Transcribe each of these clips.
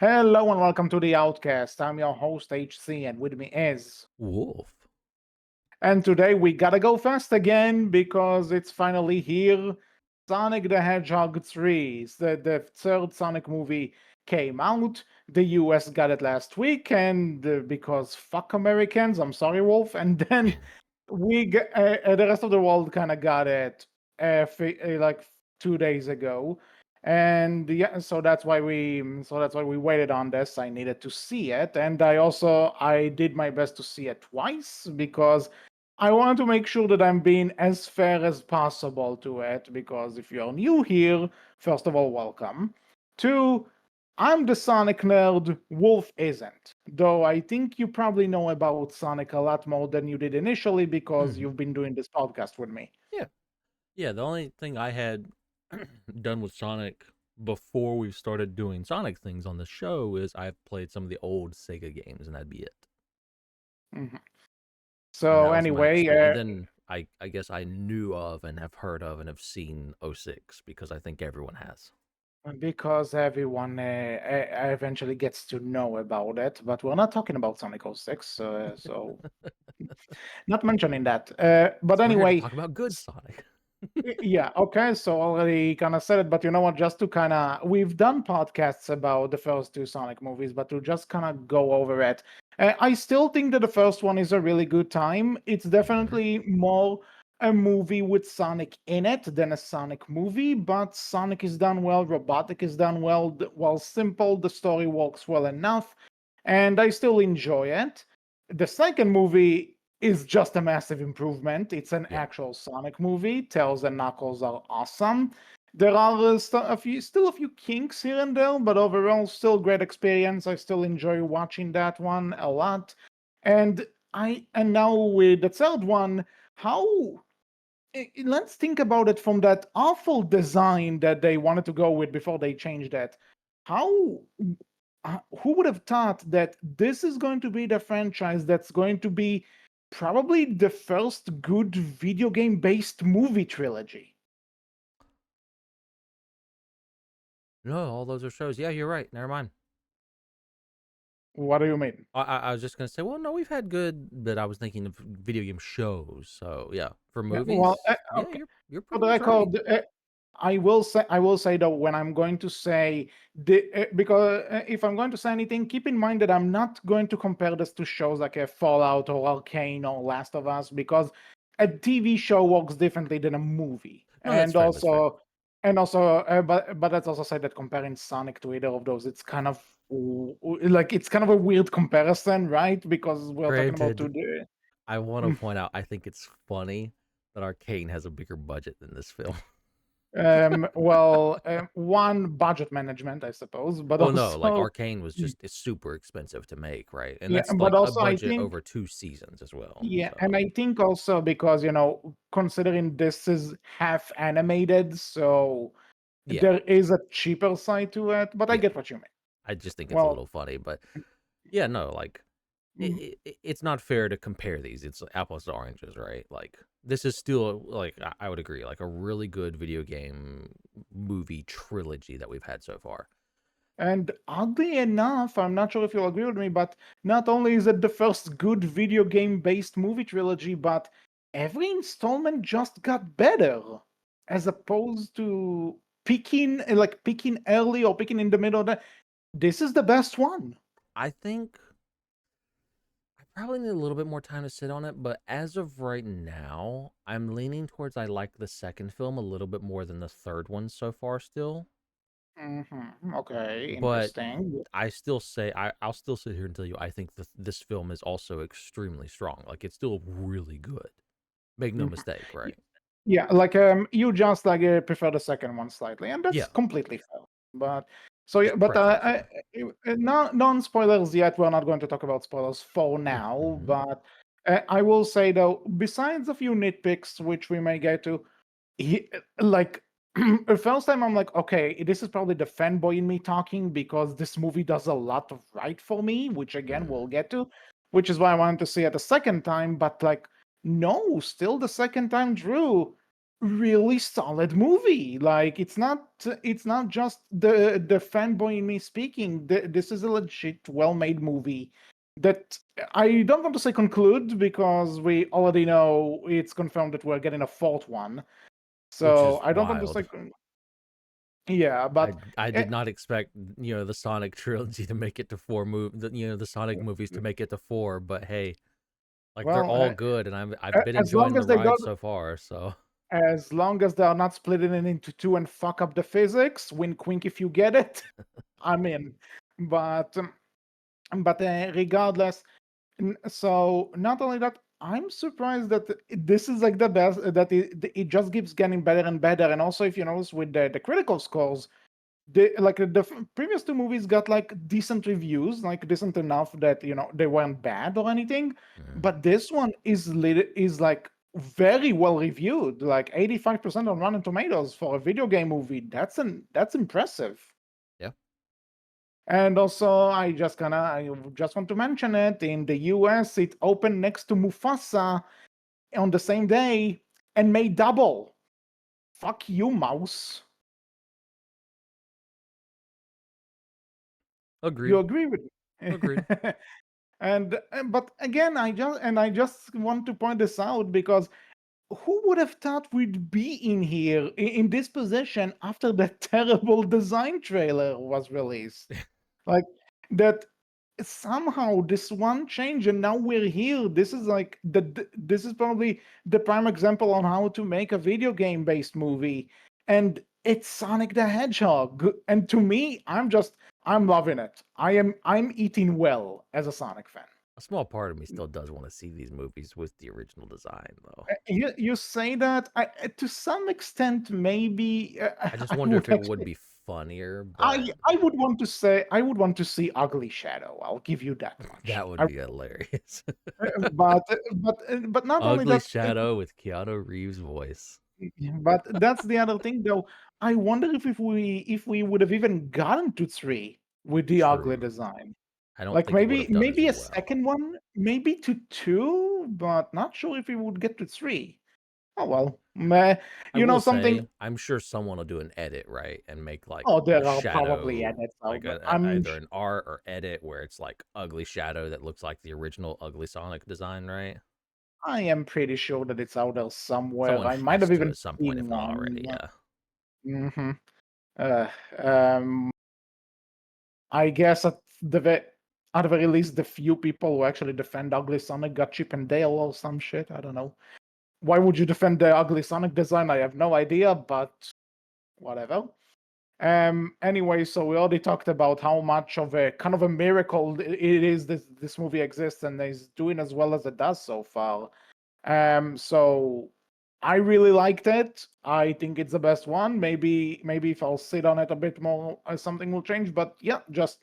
Hello and welcome to the Outcast. I'm your host HC, and with me is. Wolf. And today we gotta go fast again because it's finally here. Sonic the Hedgehog 3. The third Sonic movie came out. The US got it last week, and because fuck Americans, I'm sorry, Wolf. And then the rest of the world kind of got it like 2 days ago. And yeah, so that's why we waited on this. I needed to see it, and I did my best to see it twice because I want to make sure that I'm being as fair as possible to it, because if you're new here, first of all, welcome. Two, I'm the Sonic nerd, Wolf isn't. Though I think you probably know about Sonic a lot more than you did initially because Hmm. you've been doing this podcast with me. Yeah. Yeah. The only thing I had done with Sonic before we started doing Sonic things on the show is I've played some of the old Sega games, and that'd be it. Mhm. And So that was my anyway, experience. And then I guess I knew of and have heard of and have seen '06 because I think everyone has. because everyone eventually gets to know about it, but we're not talking about Sonic 06, so not mentioning that. But So we're here to anyway, talk about good Sonic. yeah, okay, so already kind of said it, but you know what? Just to kind of, we've done podcasts about the first two Sonic movies, but to just kind of go over it, I still think that the first one is a really good time. It's Hmm. definitely more a movie with Sonic in it than a Sonic movie, but Sonic is done well, Robotic is done well, while simple, the story works well enough, and I still enjoy it. The second movie is just a massive improvement. It's an Yeah. actual Sonic movie. Tails and Knuckles are awesome. There are still a few kinks here and there, but overall, still great experience. I still enjoy watching that one a lot. And now with the third one, how let's think about it from that awful design that they wanted to go with before they changed that. How who would have thought that this is going to be the franchise that's going to be probably the first good video game based movie trilogy? No, all those are shows. Yeah, you're right. Never mind. What do you mean? I was just gonna say, well, no, we've had good, but I was thinking of video game shows. So yeah, for Yeah, well, movies, yeah, okay. you're For pretty the much right. record, I will say though, when I'm going to say because if I'm going to say anything, keep in mind that I'm not going to compare this to shows like a Fallout or Arcane or Last of Us, because a TV show works differently than a movie, No, that's and fair. That's fair. but let's also say that comparing Sonic to either of those, it's kind of like it's kind of a weird comparison, right? Because we're talking about two. Granted, I want to point out, I think it's funny that Arcane has a bigger budget than this film. One, budget management, I suppose, but Well, no, like also, Arcane was just it's super expensive to make, right? And yeah, that's but like a also I budget think, over 2 seasons as well. yeah, and So I think also because, considering this is half animated, so yeah, there is a cheaper side to it, but I yeah. get what you mean. I just think it's a Well, little funny, but yeah, no, like mm, it's not fair to compare these. It's apples to oranges, right? Like this is still like I would agree, like a really good video game movie trilogy that we've had so far. and oddly enough, I'm not sure if you'll agree with me, but not only is it the first good video game-based movie trilogy, but every installment just got better, as opposed to picking early or picking in the middle. This is the best one. I think I probably need a little bit more time to sit on it, but as of right now, I'm leaning towards I like the second film a little bit more than the third one so far still. Okay, But interesting. I still say I'll still sit here and tell you I think this film is also extremely strong. Like it's still really good. Make no Mhm. mistake, right? Yeah, like you just like prefer the second one slightly, and that's Yeah, completely fair. But so yeah, just but preference. Yeah. non spoilers yet. We're not going to talk about spoilers for now. Mm-hmm. But I will say though, besides a few nitpicks which we may get to, like the first time I'm like, okay, this is probably the fanboy in me talking, because this movie does a lot of right for me, which again Mm. we'll get to, which is why I wanted to see it a second time. But like, no, still the second time, Drew. really solid movie. Like it's not just the fanboy in me speaking. This is a legit well-made movie that I don't want to say conclude because we already know it's confirmed that we're getting a fourth one. which So is I don't want to say wild. yeah, but I eh, did not expect the Sonic trilogy to make it to the Sonic movies to make it to four, but hey, like they're well, all good, and I've been as long enjoying the as they ride got so far. So as long as they are not splitting it into two and fuck up the physics, wink wink if you get it, I'm in. But regardless, so not only that, I'm surprised that this is like the best that it just keeps getting better and better. And also, if you notice with the critical scores, the previous two movies got like decent reviews, like decent enough that they weren't bad or anything. mhm. But this one is like very well reviewed, like 85% on Rotten Tomatoes for a video game movie. That's impressive. Yeah, And also, I just want to mention it. In the US, it opened next to Mufasa on the same day and made double. Fuck you, mouse. You agreed, agree with me? agreed. But again, I just want to point this out because who would have thought we'd be in here in this position after that terrible design trailer was released? Like that somehow this one change and now we're here. This is like this is probably the prime example on how to make a video game based movie, and it's Sonic the Hedgehog. And to me, I'm loving it. I'm eating well as a Sonic fan. A small part of me still does want to see these movies with the original design, though. You say that to some extent maybe I just I wonder would if it would actually be funnier, I but I would want to say I would want to see Ugly Shadow. I'll give you that much. that would be hilarious. But not only Ugly that, Shadow with Keanu Reeves' voice. but that's the other thing though. I wonder if we would have even gotten to three with the ugly True. design. I don't Like think it would maybe have done as maybe a well. second one, maybe to two, but not sure if we would get to three. Oh well, meh. I You know will something? say, I'm sure someone will do an edit, right, and make like Oh, a there are probably shadow, edits out like there. I'm either an art or edit where it's like ugly shadow that looks like the original ugly Sonic design, right? I am pretty sure that it's out there somewhere. Someone I might has have to even at some point, seen if not one. already. Yeah. Hmm Uh, um, I guess at the very least, the few people who actually defend Ugly Sonic got Chip and Dale or some shit. I don't know. Why would you defend the Ugly Sonic design? I have no idea, but whatever. Anyway, so we already talked about how much of a kind of a miracle it is this movie exists and is doing as well as it does so far. So I really liked it. I think it's the best one. Maybe if I'll sit on it a bit more, something will change. But yeah, just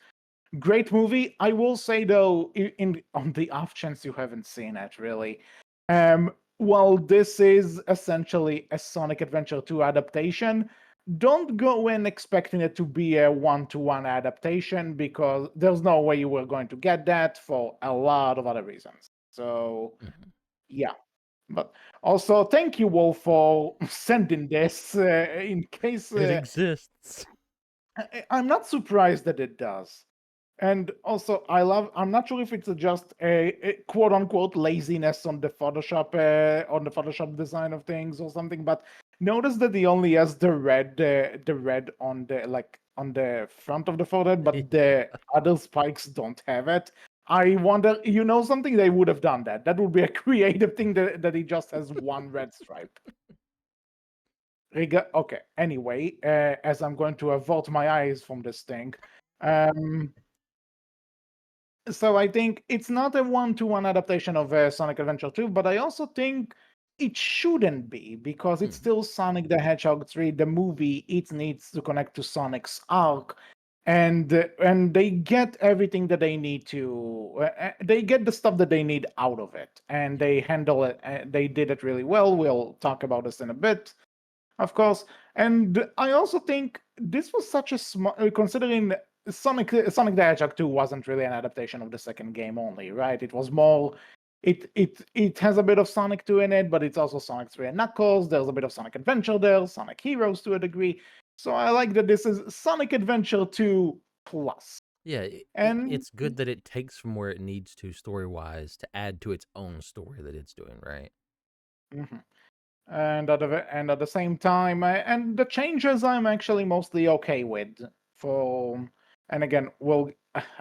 great movie. I will say though, on the off chance you haven't seen it, really, well, this is essentially a Sonic Adventure 2 adaptation. Don't go in expecting it to be a one-to-one adaptation because there's no way you were going to get that for a lot of other reasons. So Mhm. yeah, but also thank you, Wolf, for sending this. In case It exists. I'm not surprised that it does. And also, I'm not sure if it's just a quote unquote laziness on the Photoshop design of things or something. But notice that he only has the red on the front of the forehead, but the other spikes don't have it. I wonder, something they would have done that. That would be a creative thing that he just has one red stripe. Okay. Anyway, as I'm going to avert my eyes from this thing, um, so I think it's not a one-to-one adaptation of Sonic Adventure 2, but I also think it shouldn't be because it's Mhm. still Sonic the Hedgehog 3, the movie. It needs to connect to Sonic's arc, and they get everything that they need to. They get the stuff that they need out of it, and Yeah. they handle it. They did it really well. We'll talk about this in a bit, of course. And I also think this was such a smart, considering Sonic the Hedgehog 2 wasn't really an adaptation of the second game only, right? It was more. it has a bit of Sonic 2 in it, but it's also Sonic 3 and Knuckles. There's a bit of Sonic Adventure there, Sonic Heroes to a degree. So I like that this is Sonic Adventure 2 plus. Yeah, And it's good that it takes from where it needs to story wise to add to its own story that it's doing, right? mhm. And at the same time, and the changes I'm actually mostly okay with. For and again,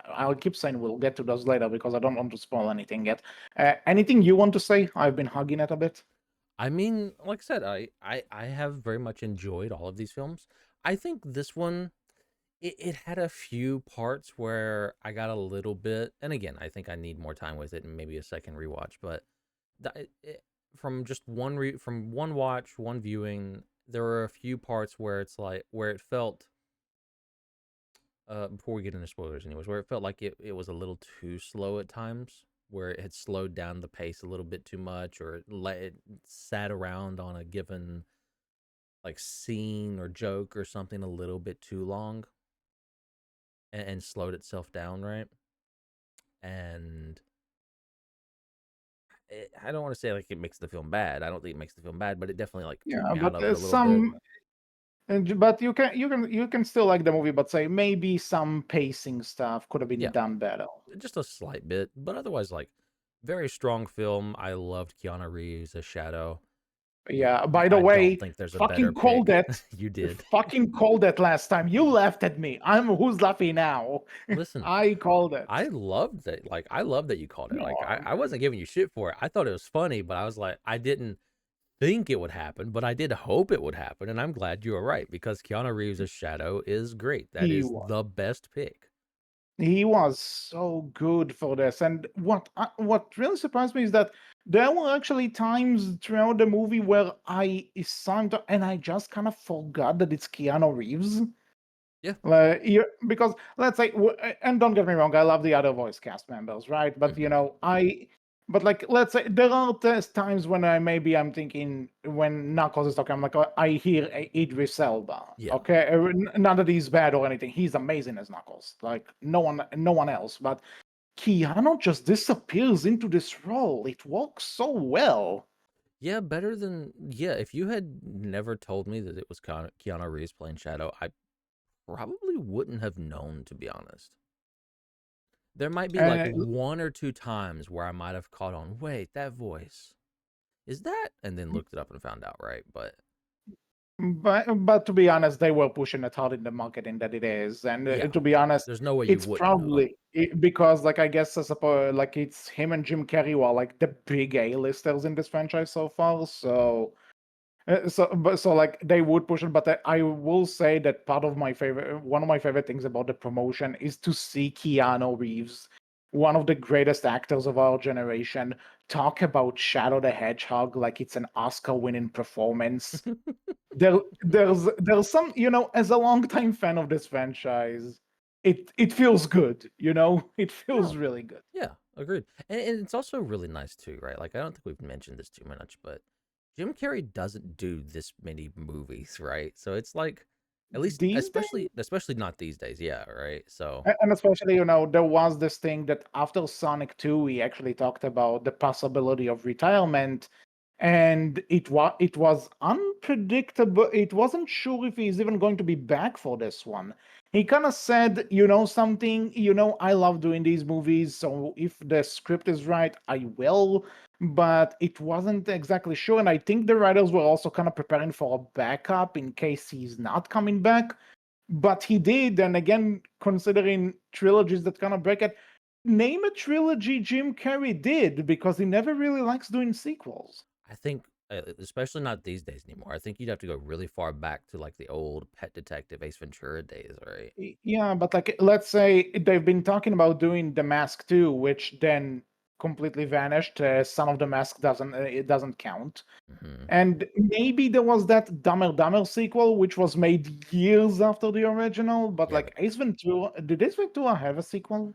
I'll keep saying we'll get to those later because I don't want to spoil anything yet. Anything you want to say? I've been hugging it a bit. I mean, like I said, I have very much enjoyed all of these films. I think this one it had a few parts where I got a little bit, and again, I think I need more time with it and maybe a second rewatch. But from just from one watch, one viewing, there were a few parts where it's like where it felt before we get into spoilers anyways, where it felt like it was a little too slow at times, where it had slowed down the pace a little bit too much, or it sat around on a given like scene or joke or something a little bit too long, and slowed itself down, right? And I don't want to say like it makes the film bad. I don't think it makes the film bad, but it definitely like took Yeah, me out but of it a little bit. some but you can still like the movie, but say maybe some pacing stuff could have been Yeah, done better. just a slight bit, but otherwise like very strong film. I loved Keanu Reeves as Shadow. Yeah. By the I don't way, think there's a better fucking called pick. it. You did. Fucking called it last time. You laughed at me. I'm who's laughing now. Listen, I called it. I loved that. Like, I love that you called it. No, Like, I wasn't giving you shit for it. I thought it was funny, but I was like, I didn't think it would happen, but I did hope it would happen. And I'm glad you were right because Keanu Reeves' Shadow is great. That he is was. the best pick. He was so good for this. And what really surprised me is that there were actually times throughout the movie where I saw him and I just kind of forgot that it's Keanu Reeves. Yeah. Because let's say, and don't get me wrong, I love the other voice cast members, right? But Hmm. but like, let's say there are times when I'm thinking when Knuckles is talking, I'm like, oh, I hear Idris Elba. Yeah. Okay, not that he's bad or anything. He's amazing as Knuckles, like no one else. But Keanu just disappears into this role. It works so well. Yeah. Better than, yeah. If you had never told me that it was Keanu Reeves playing Shadow, I probably wouldn't have known, to be honest. There might be like Uh, one or two times where I might have caught on, wait, that voice. Is that? And then looked it up and found out, right? But but to be honest, they were pushing it hard in the marketing that it is, and yeah, to be honest, there's no way you it's wouldn't have. probably because like I guess I suppose like it's him and Jim Carrey who are like the big A-listers in this franchise so far. So like they would push it, but I will say that one of my favorite things about the promotion is to see Keanu Reeves, one of the greatest actors of our generation, talk about Shadow the Hedgehog like it's an Oscar-winning performance. There's some, as a longtime fan of this franchise, it feels good, it feels No, really good. yeah, agreed. And it's also really nice too, right? Like I don't think we've mentioned this too much, but Jim Carrey doesn't do this many movies, right? So it's like, at least, These days, especially not these days, yeah, right. So and especially, there was this thing that after Sonic 2, he actually talked about the possibility of retirement, and it was unpredictable. It wasn't sure if he's even going to be back for this one. He kind of said, something, I love doing these movies, so if the script is right, I will. But it wasn't exactly sure, and I think the writers were also kind of preparing for a backup in case he's not coming back. But he did, and again, considering trilogies that kind of break it, name a trilogy Jim Carrey did because he never really likes doing sequels. I think, especially not these days anymore. I think you'd have to go really far back to like the old Pet Detective Ace Ventura days, right? Yeah, but like let's say they've been talking about doing The Mask too, which then completely vanished. Son of the Mask doesn't count. Hmm. And maybe there was that Dumber sequel, which was made years after the original. But Yeah, like but Ace Ventura, did Ace Ventura have a sequel?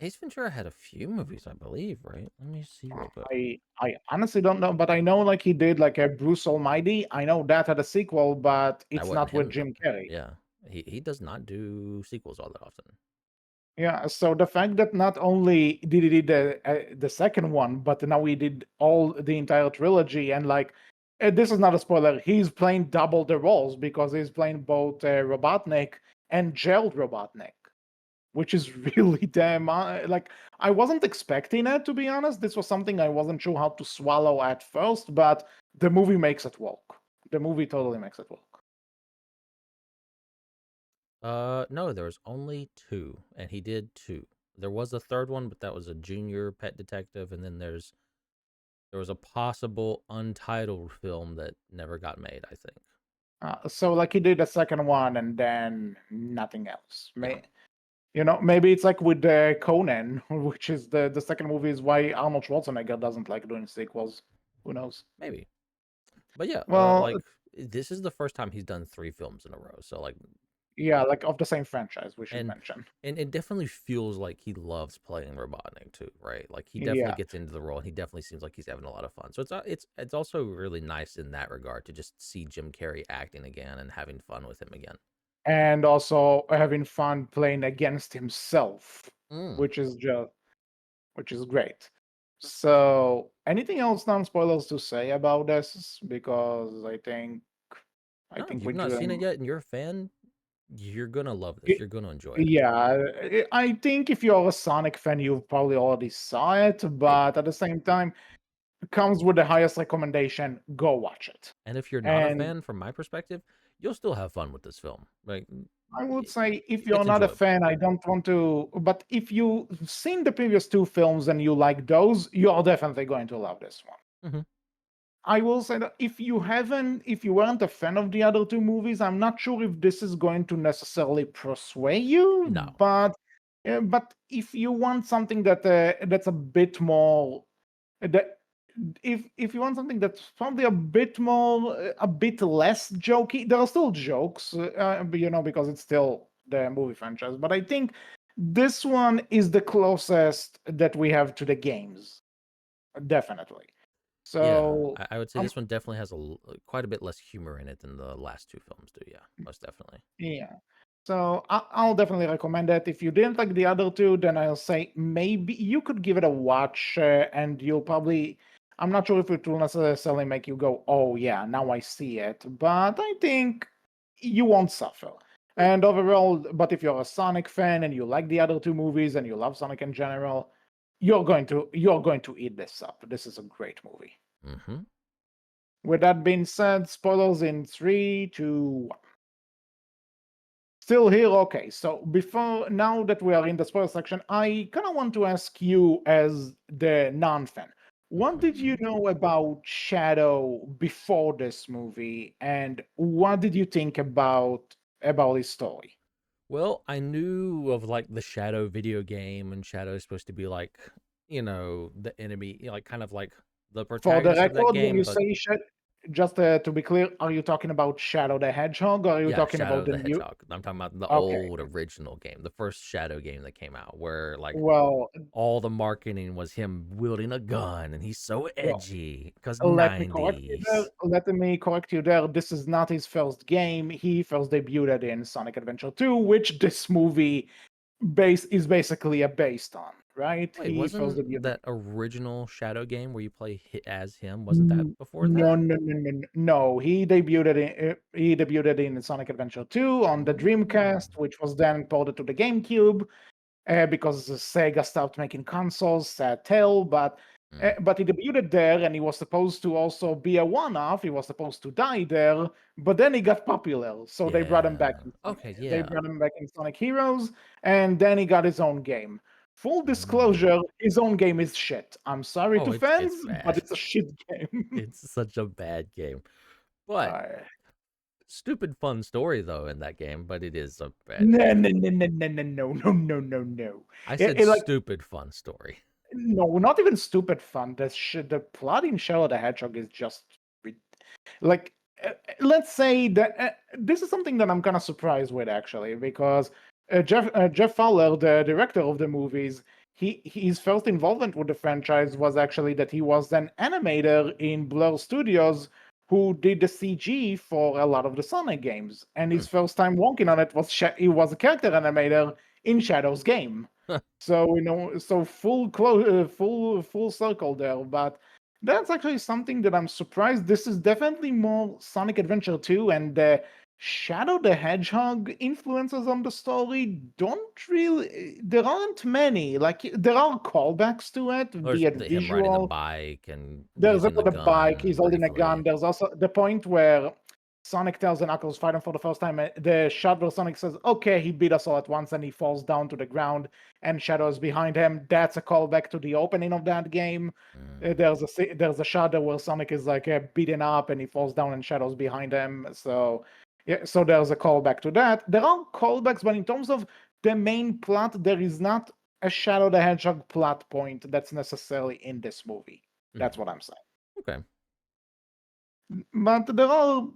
Ace Ventura had a few movies, I believe, right? Let me see real quick. I honestly don't know, but I know like he did like a Bruce Almighty. I know that had a sequel, but That it's wasn't not with him. Jim Carrey. Yeah, he does not do sequels all that often. Yeah, so the fact that not only did he did the second one, but now he did all the entire trilogy, and like this is not a spoiler. He's playing double the roles because he's playing both Robotnik and Gerald Robotnik, which is really damn like I wasn't expecting it, to be honest. This was something I wasn't sure how to swallow at first, but the movie makes it work. The movie totally makes it work. No, there was only two, and he did two. There was a third one, but that was a junior pet detective, and then there was a possible untitled film that never got made, I think. So like he did the second one and then nothing else. Yeah, Maybe it's like with Conan, which is the second movie is why Arnold Schwarzenegger doesn't like doing sequels. Who knows? maybe. But yeah, Well, like this is the first time he's done three films in a row. So like, yeah, like of the same franchise, we should and mention. and it definitely feels like he loves playing Robotnik too, right? Like he definitely Yeah, gets into the role, and he definitely seems like he's having a lot of fun. So it's also really nice in that regard to just see Jim Carrey acting again and having fun with him again. and also having fun playing against himself, Mm. which is just which is great. So, anything else non-spoilers to say about this? Because I No, if think you've we not seen do. it yet and you're a fan, you're gonna love this. You're gonna enjoy it. Yeah, I think if you're a Sonic fan, you probably already saw it, Maybe. but at the same time, it comes with the highest recommendation. Go watch it. And if you're not a And fan, from my perspective, you'll still have fun with this film. Like I would say if you're it's not a enjoyable. fan, I don't want to, but if you've seen the previous two films and you like those, you're definitely going to love this one. Hmm. I will say that if you weren't a fan of the other two movies, I'm not sure if this is going to necessarily persuade you. No. But if you want something that's a bit more, that if you want something that's probably a bit more, a bit less jokey, there are still jokes, because it's still the movie franchise. But I think this one is the closest that we have to the games, definitely. Yeah, So I would say um, this one definitely has quite a bit less humor in it than the last two films do. Yeah, most definitely. yeah. So I'll definitely recommend it. If you didn't like the other two, then I'll say maybe you could give it a watch, and you'll probably. I'm not sure if it will necessarily make you go, "Oh yeah, now I see it," but I think you won't suffer. Cool. And overall, but if you're a Sonic fan and you like the other two movies and you love Sonic in general, you're going to eat this up. This is a great movie. Mm-hmm. With that being said, spoilers in three, two, one. Still here? Okay. So now that we are in the spoiler section, I kind of want to ask you as the non-fan, what did you Mm-hmm. know about Shadow before this movie, and what did you think about his story? Well, I knew of like the Shadow video game, and Shadow is supposed to be like, the enemy, like kind of like the For the protagonist of that record, when game, you but say just to be clear, are you talking about Shadow the Hedgehog, or are you yeah, talking Shadow about the the new? Hedgehog. I'm talking about the Okay. old original game, the first Shadow game that came out, where like Well, all the marketing was him wielding a gun and he's so well, edgy because Let me correct you there. 90s. Let me correct you there. This is not his first game. He first debuted in Sonic Adventure 2, which this movie is basically a based on, right? Wait, He first wasn't debuted. that original Shadow game where you play as him? Wasn't that No, before no, that? no, no, no. No. He debuted in Sonic Adventure 2 on the Oh. Dreamcast, which was then ported to the GameCube. Because Sega stopped making consoles, sad tale. Mm. But he debuted there, and he was supposed to also be a one-off. He was supposed to die there, but then he got popular, so they brought him back. Yeah. In Sonic, Okay, they yeah. brought him back in Sonic Heroes, and then he got his own game. Full Mm. disclosure, his own game is shit. I'm sorry Oh, to it's fans, but bad. it's a shit game. It's such a bad game. But uh, stupid fun story though in that game, but it is a bad no, game. no, no, no, no, no, no, no, no, no, no. I It, said it like stupid fun story. No, not even stupid fun. The plot in Shadow the Hedgehog is just rid- like let's say that this is something that I'm kind of surprised with actually because Jeff Fowler, the director of the movies, his first involvement with the franchise was actually that he was an animator in Blur Studios who did the CG for a lot of the Sonic games, and Hmm. his first time working on it was he was a character animator in Shadow's game. So so full circle there. But that's actually something that I'm surprised. This is definitely more Sonic Adventure 2, and Shadow the Hedgehog influences on the story don't really. There aren't many. Like there are callbacks to it, There's be it him riding the visual. bike and There's using the the bike. He's gun holding a gun. briefly. There's also the point where Sonic tells Knuckles fight him for the first time. The shot where Sonic says, "Okay, he beat us all at once," and he falls down to the ground, and Shadow is behind him. That's a callback to the opening of that game. Mm. There's a shot there where Sonic is like beaten up, and he falls down, and Shadow's behind him. So yeah, so there's a callback to that. There are callbacks, but in terms of the main plot, there is not a Shadow the Hedgehog plot point that's necessarily in this movie. That's Mhm. what I'm saying. Okay. But there are,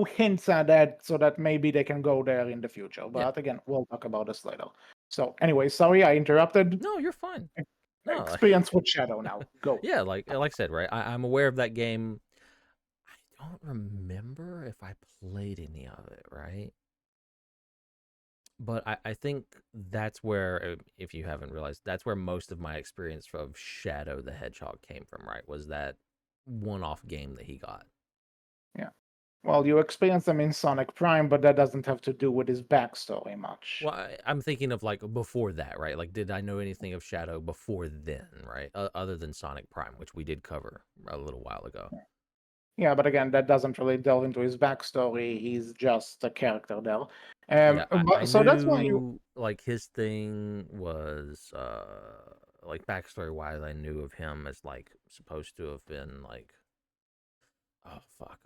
hints at that so that maybe they can go there in the future. Yeah. But again, we'll talk about this later. So anyway, sorry I interrupted. No, you're fine. No. Experience with Shadow now. Go. Yeah, like I said, right? I'm aware of that game. I don't remember if I played any of it, right? But I think that's where, if you haven't realized, that's where most of my experience of Shadow the Hedgehog came from, right? Was that one-off game that he got. Yeah. Well, you experience them in Sonic Prime, but that doesn't have to do with his backstory much. Well, I'm thinking of like before that, right? Like, did I know anything of Shadow before then, right? Other than Sonic Prime, which we did cover a little while ago. Yeah, but again, that doesn't really delve into his backstory. He's just a character there. Yeah, I So that's why you. knew like his thing was like backstory wise, I knew of him as like supposed to have been like, oh fuck,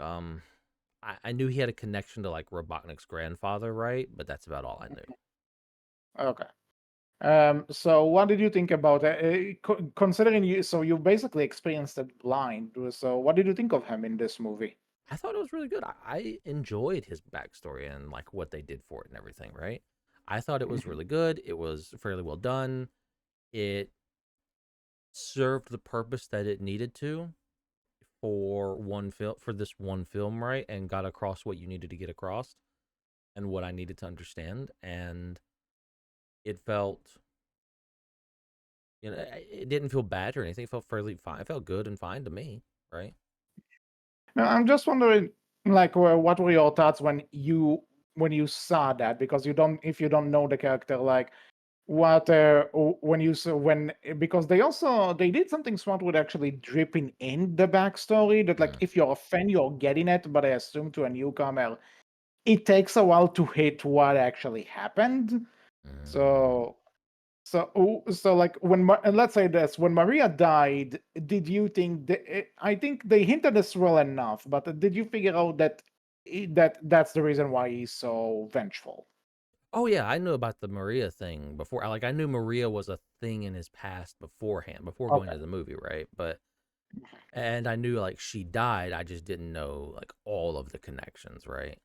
I knew he had a connection to like Robotnik's grandfather, right? But that's about all I knew. Okay. So what did you think about it? Considering you, so you basically experienced it blind. So what did you think of him in this movie? I thought it was really good. I enjoyed his backstory and like what they did for it and everything, right? I thought it was Mhm. really good. It was fairly well done. It served the purpose that it needed to for this one film, right? And got across what you needed to get across and what I needed to understand. And it felt, it didn't feel bad or anything. It felt fairly fine. It felt good and fine to me, right? Now, I'm just wondering, like, what were your thoughts when you saw that? Because if you don't know the character, like, what when you saw when because they did something smart with actually dripping in the backstory that like Mm, if you're a fan you're getting it, but I assume to a newcomer it takes a while to hit what actually happened. mm. So so like let's say this, when Maria died, did you think I think they hinted this well enough, but did you figure out that that's the reason why he's so vengeful? Oh yeah, I knew about the Maria thing before. Like I knew Maria was a thing in his past beforehand, before going Okay. to the movie, right? But and I knew like she died. I just didn't know like all of the connections, right?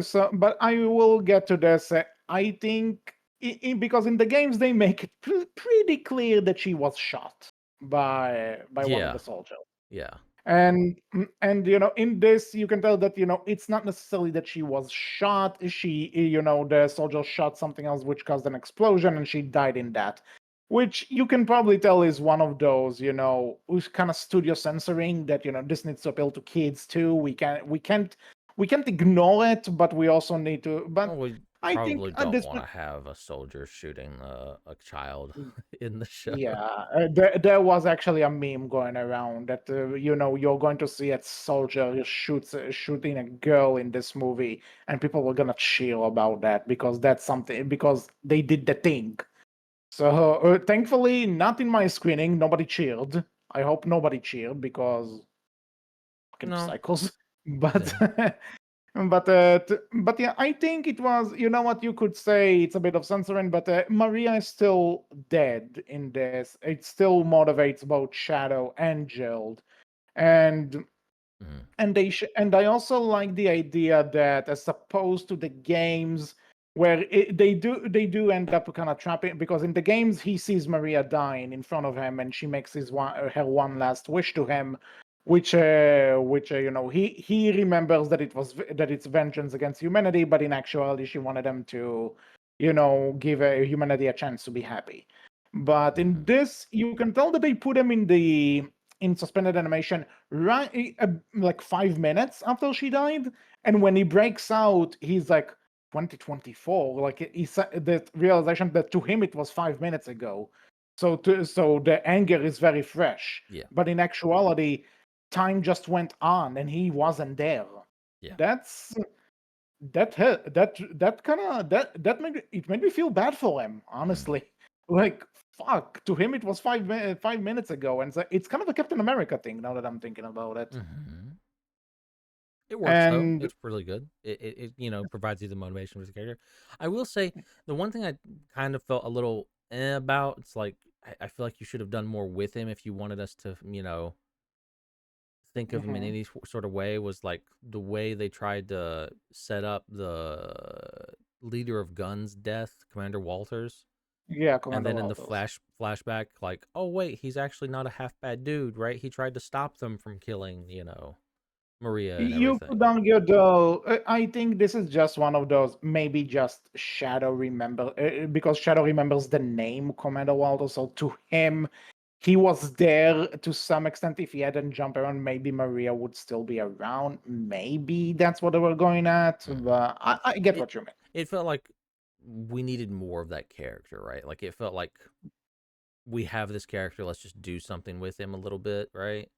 So, but I will get to this. I think because in the games they make it pretty clear that she was shot by one of Yeah, the soldiers. yeah. And in this you can tell that it's not necessarily that she was shot. The soldier shot something else which caused an explosion and she died in that, which you can probably tell is one of those who's kind of studio censoring that this needs to appeal to kids too. We can't ignore it, but we also need to. Well, But we I think probably at don't this want point. to have a soldier shooting a child in the show. Yeah, there was actually a meme going around that you're going to see a soldier shooting a girl in this movie, and people were gonna cheer about that because that's something because they did the thing. So thankfully, not in my screening, nobody cheered. I hope nobody cheered because fucking No, psychos. But yeah, but yeah, I think it was. You know what you could say? It's a bit of censoring, but Maria is still dead in this. It still motivates both Shadow and Gerald, and mhm, and I also like the idea that as opposed to the games where they do end up kind of trapping because in the games he sees Maria dying in front of him and she makes her one last wish to him. which he remembers that that it's vengeance against humanity, but in actuality she wanted them to give humanity a chance to be happy. But in Mhm. this, you can tell that they put him in suspended animation right like 5 minutes after she died, and when he breaks out, he's like 2024. Like he's the realization that to him it was 5 minutes ago. So the anger is very fresh, Yeah. but in actuality, time just went on and he wasn't there. Yeah. That's that kind of that made me feel bad for him, Mhm. honestly. Like, fuck, to him it was 5 minutes ago, and it's kind of a Captain America thing now that I'm thinking about it. Mhm. It works though. And It's really good. Provides you the motivation for the character. I will say the one thing I kind of felt a little about, it's like I feel like you should have done more with him if you wanted us to, think of him in mhm. any sort of way, was like the way they tried to set up the leader of Guns' death, Commander Walters. Yeah, And Commander then in the Walters. flashback, like, oh wait, he's actually not a half bad dude, right? He tried to stop them from killing, Maria and You everything. could argue, though, I think this is just one of those, maybe just Shadow remember, because Shadow remembers the name Commander Walters, so to him, he was there to some extent. If he hadn't jumped around, maybe Maria would still be around. Maybe that's what they were going at, Hmm. but I get It what you mean. it felt like we needed more of that character, right? Like it felt like we have this character, let's just do something with him a little bit, right?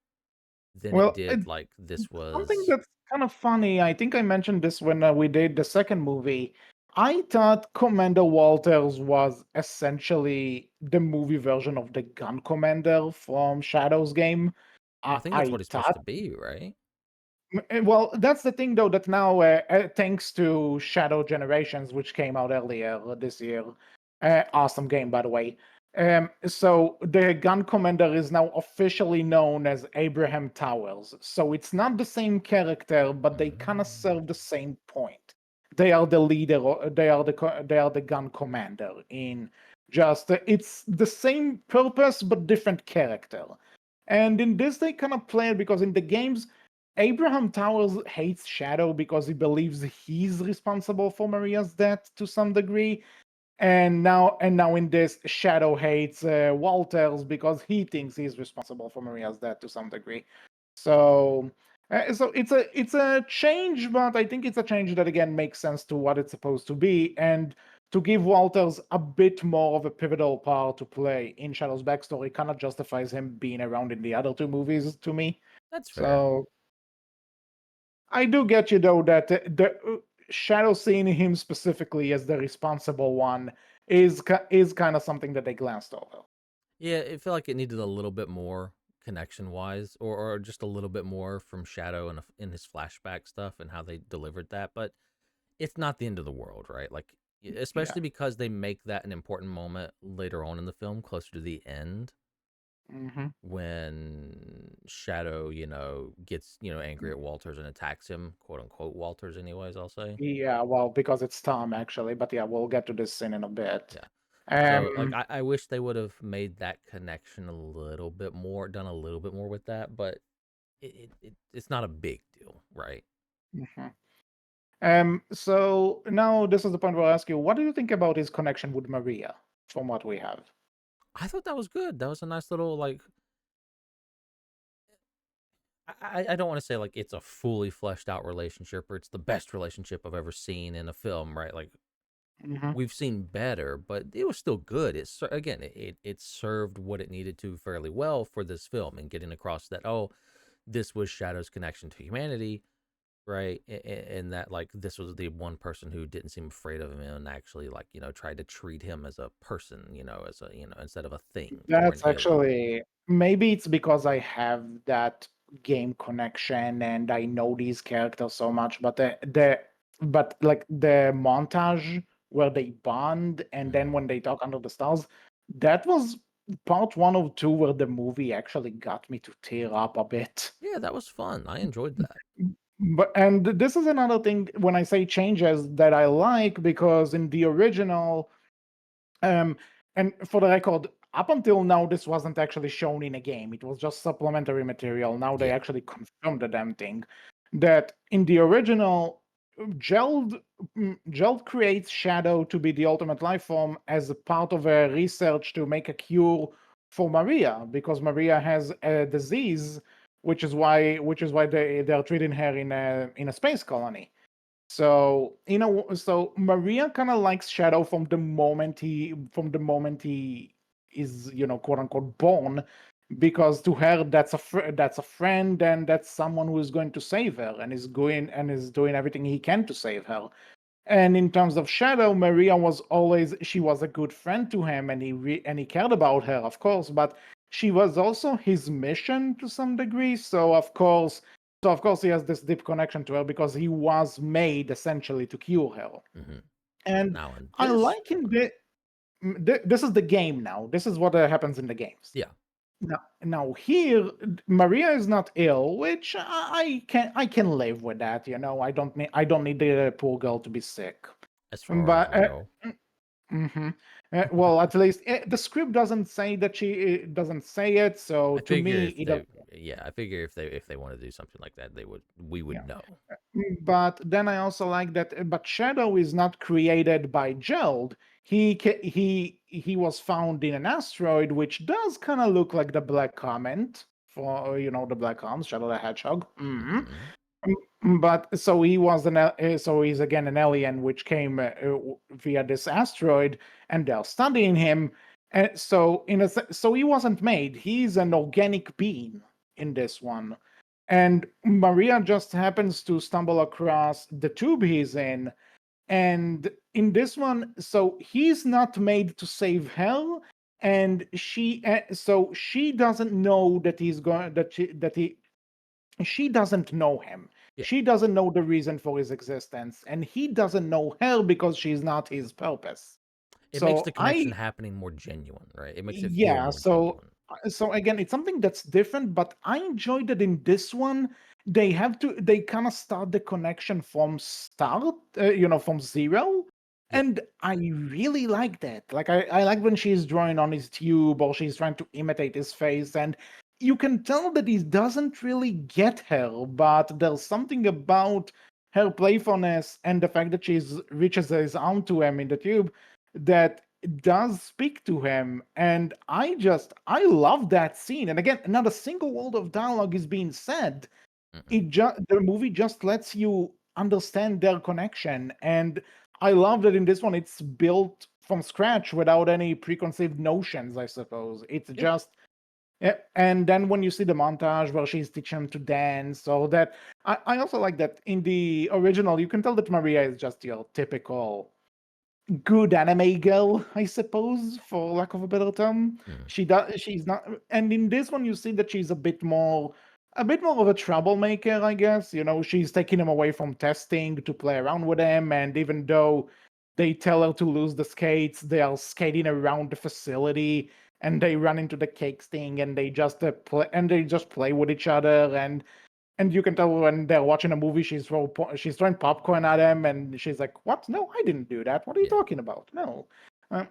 Than it Well, did like this something was. that's kind of funny, I think I mentioned this when we did the second movie. I thought Commander Walters was essentially the movie version of the Gun Commander from Shadow's game. Well, I, I think that's I what he's supposed thought to be, right? Well, that's the thing, though, that now, thanks to Shadow Generations, which came out earlier this year, awesome game, by the way. So the gun commander is now officially known as Abraham Towers. So it's not the same character, but they kind of Mm. serve the same point. They are the leader. They are the gun commander. In just it's the same purpose but different character. And in this, they kind of play it because in the games Abraham Towers hates Shadow because he believes he's responsible for Maria's death to some degree, and now in this, Shadow hates Walters because he thinks he's responsible for Maria's death to some degree. So it's a change, but I think it's a change that again makes sense to what it's supposed to be, and to give Walters a bit more of a pivotal part to play in Shadow's backstory kind of justifies him being around in the other two movies to me. That's fair. So I do get you though that the Shadow seeing him specifically as the responsible one is kind of something that they glanced over. Yeah, it felt like it needed a little bit more connection wise, or just a little bit more from Shadow and in his flashback stuff and how they delivered that. But it's not the end of the world, right? Like, Yeah. especially because they make that an important moment later on in the film, closer to the end, hmm when Shadow, gets, angry at Walters and attacks him, quote unquote, Walters, anyways, I'll say. Yeah. Well, because it's Tom actually, but yeah, we'll get to this scene in a bit. Yeah. So, like, Um. I wish they would have made that connection a little bit more, done a little bit more with that, but it's not a big deal, right? mhm. So now this is the point where I ask you, what do you think about his connection with Maria? From what we have. I thought that was good. That was a nice little, like, I don't want to say like it's a fully fleshed out relationship or it's the best relationship I've ever seen in a film, right? Like hmm we've seen better, but it was still good. Again, it served what it needed to fairly well for this film and getting across that, oh, this was Shadow's connection to humanity, right? And that like this was the one person who didn't seem afraid of him and actually like tried to treat him as a person, as a instead of a thing or an That's alien. actually, maybe it's because I have that game connection and I know these characters so much, but like the montage where they bond and then Mm. when they talk under the stars, that was part one of two where the movie actually got me to tear up a bit. Yeah, that was fun. I enjoyed that. And this is another thing when I say changes that I like, because in the original, um, and for the record, up until now, this wasn't actually shown in a game. It was just supplementary material. Now they Yeah. actually confirmed the damn thing. That in the original, Geld, Geld creates Shadow to be the ultimate life form as a part of a research to make a cure for Maria, because Maria has a disease, which is why they're treating her in a space colony. So so Maria kind of likes Shadow from the moment he is quote unquote born, because to her that's a friend, and that's someone who is going to save her, and is doing everything he can to save her. And in terms of Shadow, Maria she was a good friend to him, and he cared about her, of course, but she was also his mission to some degree. So of course he has this deep connection to her because he was made essentially to cure her. Hmm. And Now in I this like in one, this is the game now. This is what happens in the games. yeah, Now here, Maria is not ill, which I can live with that. I don't need the poor girl to be sick. as far as But we know. mhm. Well, at least the script doesn't say that it doesn't say it. So I to figure me, if it they, yeah, I figure if they want to do something like that, we would yeah. know. But then I also like that. But Shadow is not created by Geld. He was found in an asteroid, which does kind of look like the Black Comet for the Black Arms, Shadow the Hedgehog. Hmm. But so he's again an alien which came via this asteroid, and they're studying him. And so he wasn't made. He's an organic being in this one, and Maria just happens to stumble across the tube he's in. And in this one, so he's not made to save her, and she doesn't know that he's going that she doesn't know him. Yeah, She doesn't know the reason for his existence, and he doesn't know her because she's not his purpose. it makes So the connection happening more genuine, right? It makes it feel yeah, more so genuine. so again, it's something that's different, but I enjoyed that in this one. They kind of start the connection from start, from zero. Yeah. And I really like that. Like I like when she's drawing on his tube, or she's trying to imitate his face, and you can tell that he doesn't really get her, but there's something about her playfulness and the fact that she reaches his arm to him in the tube that does speak to him. And I love that scene. And again, not a single word of dialogue is being said. Hmm. The movie just lets you understand their connection. And I love that in this one it's built from scratch without any preconceived notions, I suppose. It's Yeah. just yeah. And then when you see the montage where she's teaching him to dance, so that I also like that in the original, you can tell that Maria is just your typical good anime girl, I suppose, for lack of a better term. Mm. She's not, and in this one, you see that she's a bit more of a troublemaker, I guess. She's taking him away from testing to play around with him, and even though they tell her to lose the skates, they are skating around the facility, and they run into the cake thing, and they just play with each other, and you can tell when they're watching a movie, she's throwing popcorn at him, and she's like, "What? No, I didn't do that. What are you Yeah. talking about? No." Uh,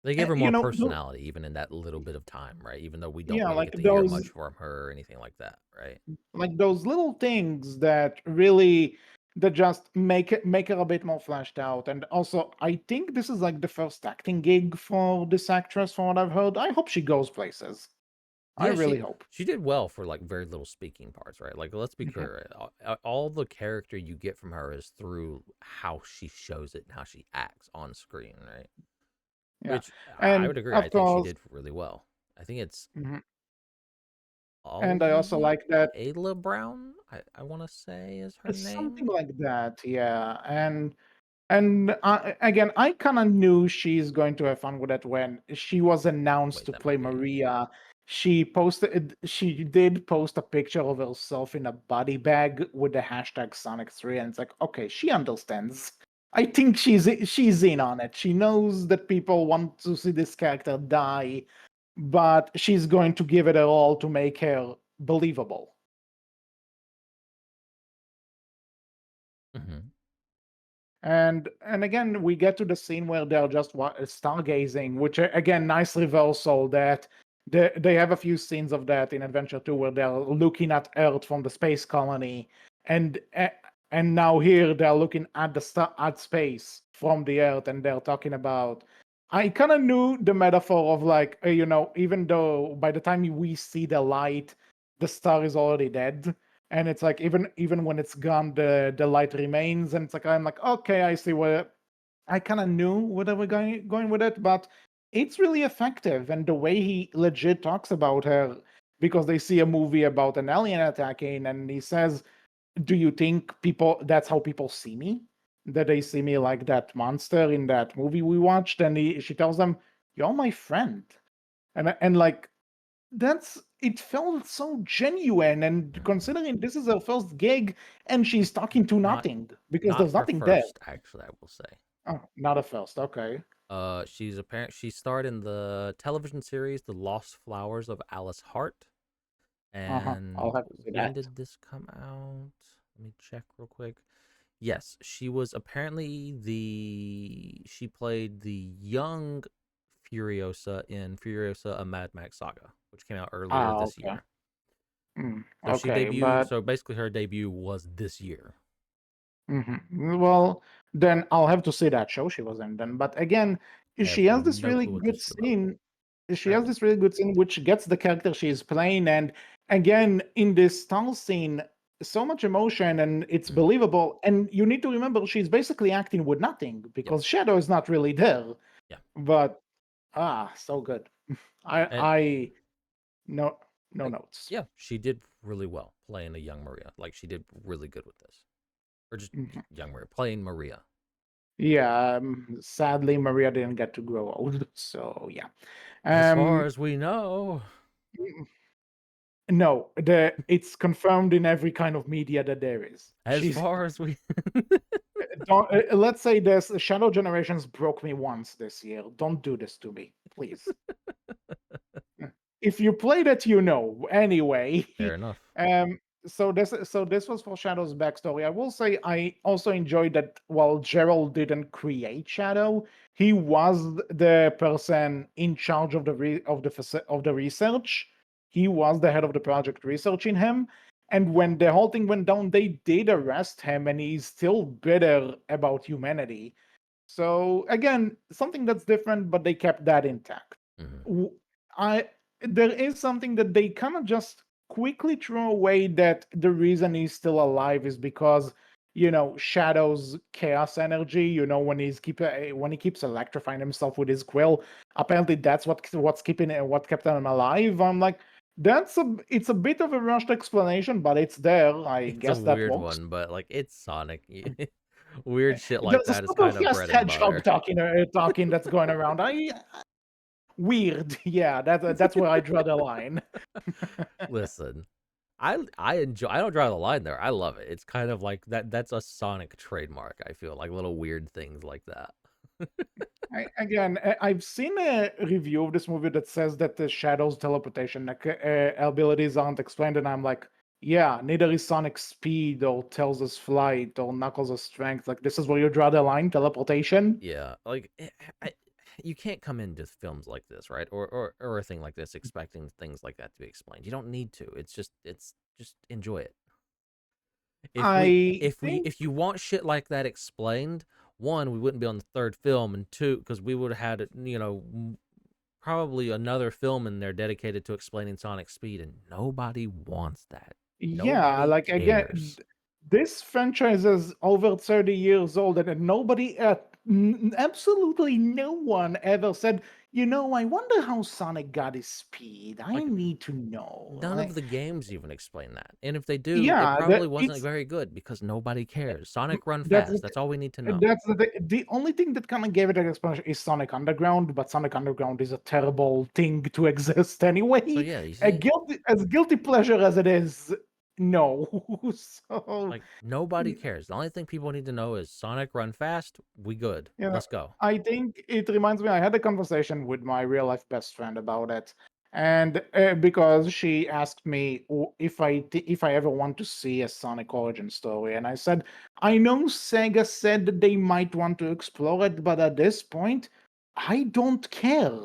They give and, her more personality even in that little bit of time, right? Even though we don't yeah, really like get to hear much those, from her or anything like that, right? little things that just make her a bit more fleshed out. And also, I think this is like the first acting gig for this actress, from what I've heard. I hope she goes places. I Yeah, really hope. she did well for like very little speaking parts, right? Like let's be Mhm. clear, all the character you get from her is through how she shows it and how she acts on screen, right? Yeah, Which I and would agree. I of think she course, did really well. I think it's mhm, and I also Olivia like that. Ayla Brown. I want to say is her It's something name. like that, yeah. And again, I kind of knew she's going to have fun with it when she was announced Wait, to that play might be. Maria. She did post a picture of herself in a body bag with the hashtag Sonic 3, and it's like, okay, she understands. I think she's in on it. She knows that people want to see this character die, but she's going to give it her all to make her believable. Hmm. And again, we get to the scene where they're just stargazing, which again, nice reversal. That they have a few scenes of that in Adventure 2 where they're looking at Earth from the space colony, and and now here they're looking at at space from the Earth, and they're talking about. I kind of knew the metaphor of like, even though by the time we see the light, the star is already dead, and it's like even when it's gone, the light remains, and it's like I'm like, okay, I see where I kind of knew where they were going with it, but it's really effective, and the way he legit talks about her, because they see a movie about an alien attacking, and he says, "Do you think people that's how people see me? That they see me like that monster in that movie we watched?" And she tells them, "You're my friend," and like that's it felt so genuine, and Mhm. considering this is her first gig and she's talking to Not nothing because not there's her nothing there. first, actually, I will say. Oh, not a first, okay. She starred in the television series The Lost Flowers of Alice Hart. I'll And have to see when that. did this come out? Let me check real quick. Yes, she was apparently she played the young Furiosa in Furiosa: A Mad Max Saga, which came out earlier this Okay. year. So she Okay, debuted. but So basically, her debut was this year. well, then I'll have to see that show she was in then. But again, I have she has this no really clue what good this is about. scene. She has Apparently, this really good scene which gets the character she's playing, and again in this stall scene, so much emotion and it's hmm believable. And you need to remember she's basically acting with nothing yep, because Shadow is not really there. yeah, But so good. and I no no like notes. yeah, she did really well playing a young Maria. Like she did really good with this, or just Mhm. young Maria playing Maria. Yeah, sadly Maria didn't get to grow old, so yeah. As far Um, as we know, no, it's confirmed in every kind of media that there is. as She's far as we don't let's say this Shadow Generations broke me once this year. Don't do this to me, please. If you played it, you know. Anyway, fair enough. um, so this was for Shadow's backstory. I will say I also enjoyed that while Gerald didn't create Shadow, he was the person in charge of of the research. He was the head of the project researching him. And when the whole thing went down, they did arrest him, and he's still bitter about humanity. So again, something that's different, but they kept that intact. hmm W- I There is something that they kind of just quickly throw away, that the reason he's still alive is because Shadow's chaos energy. When he keeps electrifying himself with his quill. Apparently, that's what kept him alive. I'm like, it's a bit of a rushed explanation, but it's there. I It's a guess that weird works. one, but like it's Sonic. Weird shit like There's a that is super kind of fast bread and hedgehog butter. talking that's going around. I Weird. Yeah, that's where I draw the line. Listen, I enjoy. I don't draw the line there. I love it. It's kind of like that. That's a Sonic trademark. I feel like little weird things like that. I've seen a review of this movie that says that the Shadow's teleportation abilities aren't explained, and I'm like, yeah, neither is Sonic's speed or Tails' flight or Knuckles' strength. Like, this is where you draw the line, teleportation. Yeah, like you can't come into films like this, right? Or a thing like this expecting things like that to be explained. You don't need to. It's just enjoy it. I think, If you want shit like that explained, one, we wouldn't be on the third film, and two, because we would have had probably another film in there dedicated to explaining Sonic speed, and nobody wants that. yeah, Nobody like again, cares. this franchise is over 30 years old, and nobody, absolutely no one ever said, I wonder how Sonic got his speed. I Like need to know. none of the games even explain that, and if they do, it Yeah, probably that wasn't it's very good because nobody cares. Sonic run that's fast. That's all we need to know. that's the only thing that kind of gave it an explanation is Sonic Underground, but Sonic Underground is a terrible thing to exist So anyway. yeah, you see, As guilty pleasure as it is, no. So like nobody cares. The only thing people need to know is Sonic run fast. We good. Yeah, Let's go. I think it reminds me. I had a conversation with my real life best friend about it, and because she asked me if I ever want to see a Sonic origin story, and I said I know Sega said that they might want to explore it, but at this point, I don't care.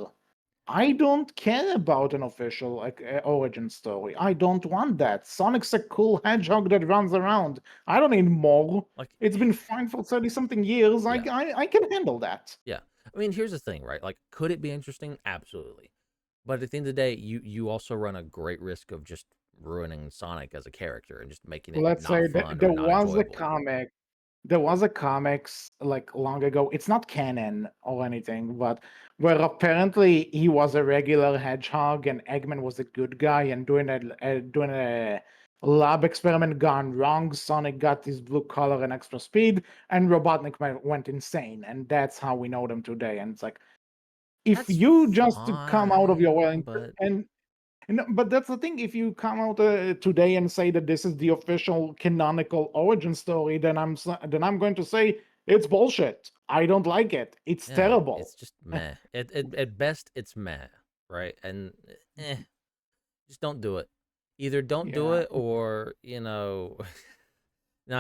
I don't care about an official like origin story. I don't want that. Sonic's a cool hedgehog that runs around. I don't need more. Like, It's been fine for 30 something years. yeah, I can handle that. yeah. I mean, here's the thing, right? Like, could it be interesting? Absolutely. But at the end of the day, you also run a great risk of just ruining Sonic as a character and just making it Let's not say fun or there not was a enjoyable. comic. There was a comics like long ago. It's not canon or anything, but where apparently he was a regular hedgehog and Eggman was a good guy and doing a lab experiment gone wrong. Sonic got his blue collar and extra speed, and Robotnik went insane, and that's how we know them today. And it's like if That's you just come out of your way fine, but and no, but that's the thing. If you come out today and say that this is the official canonical origin story, then I'm going to say it's bullshit. I don't like it. It's yeah, terrible. it's just meh. At best, it's meh, right? And just don't do it. Either don't do Yeah. it, or no,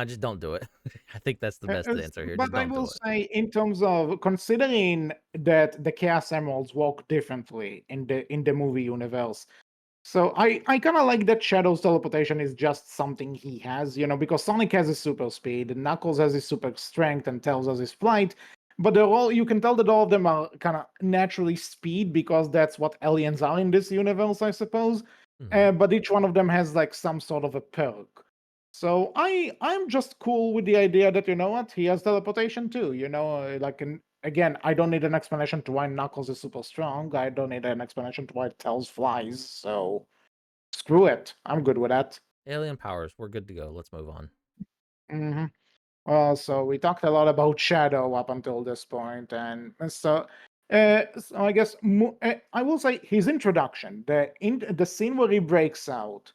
just don't do it. I think that's the best answer here. Just But I don't will do it. say, in terms of considering that the Chaos Emeralds work differently in the movie universe, so I kind of like that Shadow's teleportation is just something he has, because Sonic has his super speed, and Knuckles has his super strength, and Tails has his flight. But they're all you can tell that all of them are kind of naturally speed because that's what aliens are in this universe, I suppose. Hmm. But each one of them has like some sort of a perk. So I'm just cool with the idea that what he has teleportation too. Again, I don't need an explanation to why Knuckles is super strong. I don't need an explanation to why Tails flies. So screw it. I'm good with that. Alien powers. We're good to go. Let's move on. hmm so we talked a lot about Shadow up until this point, and so I guess I will say his introduction, the scene where he breaks out.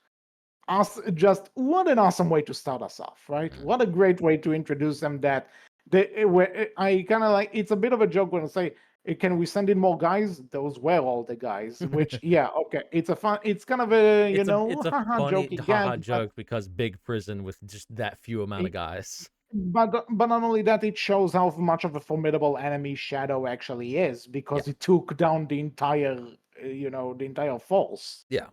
Just what an awesome way to start us off, right? Mm. What a great way to introduce them. That I kind of like. It's a bit of a joke when I say, "Can we send in more guys?" Those were all the guys. Which, yeah, okay, it's a fun. It's kind of a It's a haha funny jokey haha gag, but joke because big prison with just that few amount of it- guys. but not only that, it shows how much of a formidable enemy Shadow actually is Yeah, because he took down the entire force. yeah.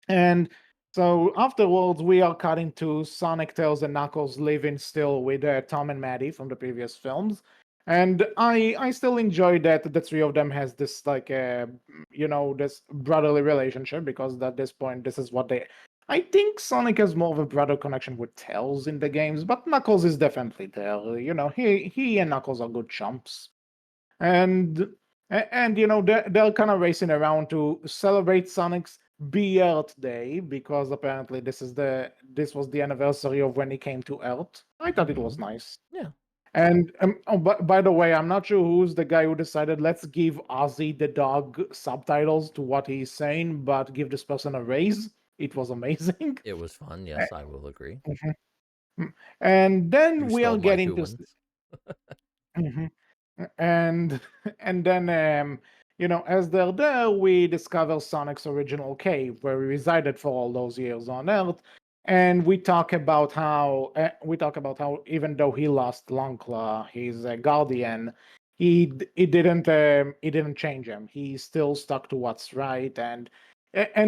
And so afterwards, we are cutting to Sonic, Tails, and Knuckles living still with Tom and Maddie from the previous films. And I still enjoy that the three of them has this like this brotherly relationship because at this point this is what they. I think Sonic has more of a brother connection with Tails in the games, but Knuckles is definitely there. He and Knuckles are good chumps, and they're kind of racing around to celebrate Sonic's Earth Day because apparently this was the anniversary of when he came to Earth. I thought it was Hmm. nice. Yeah. And by the way, I'm not sure who's the guy who decided let's give Ozzy the dog subtitles to what he's saying, but give this person a raise. It was amazing. It was fun. Yes, I will agree. And You then we are stole my getting two to wins. Mhm. And and then as they're there, we discover Sonic's original cave where he resided for all those years on Earth, and we talk about how even though he lost Longclaw, his guardian, he didn't change him. He still stuck to what's right, and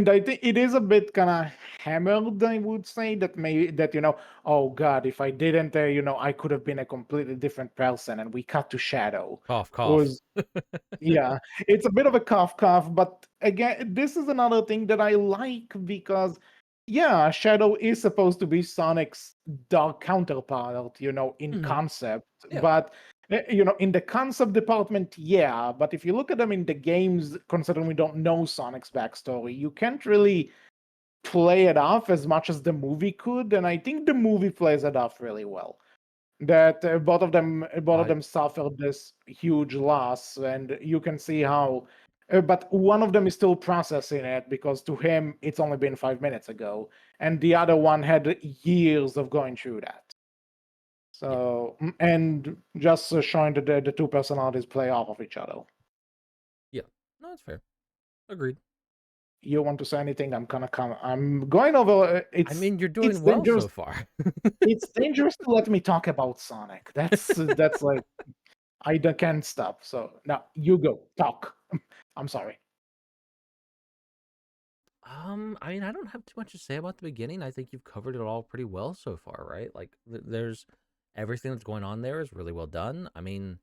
I think it is a bit kind of hammered. I would say that maybe that oh god, if I didn't I could have been a completely different person. And we cut to Shadow, Cough, cough. who's yeah, it's a bit of a cough, but again, this is another thing that I like because, yeah, Shadow is supposed to be Sonic's dark counterpart, in Hmm. concept, Yeah. but in the concept department, yeah. But if you look at them in the games, considering we don't know Sonic's backstory, you can't really play it off as much as the movie could, and I think the movie plays it off really well that both of I them suffered this huge loss, and you can see how but one of them is still processing it because to him it's only been 5 minutes ago, and the other one had years of going through that. yeah. So and just showing that the two personalities play off of each other. Yeah. No, that's fair. Agreed. You want to say anything? I'm gonna come. I'm going over. I mean, you're It's doing well dangerous. so far. It's dangerous to let me talk about Sonic. That's like can't stop. So now you go talk. I'm sorry. I mean, I don't have too much to say about the beginning. I think you've covered it all pretty well so far, right? Like, there's everything that's going on there is really well done. I mean,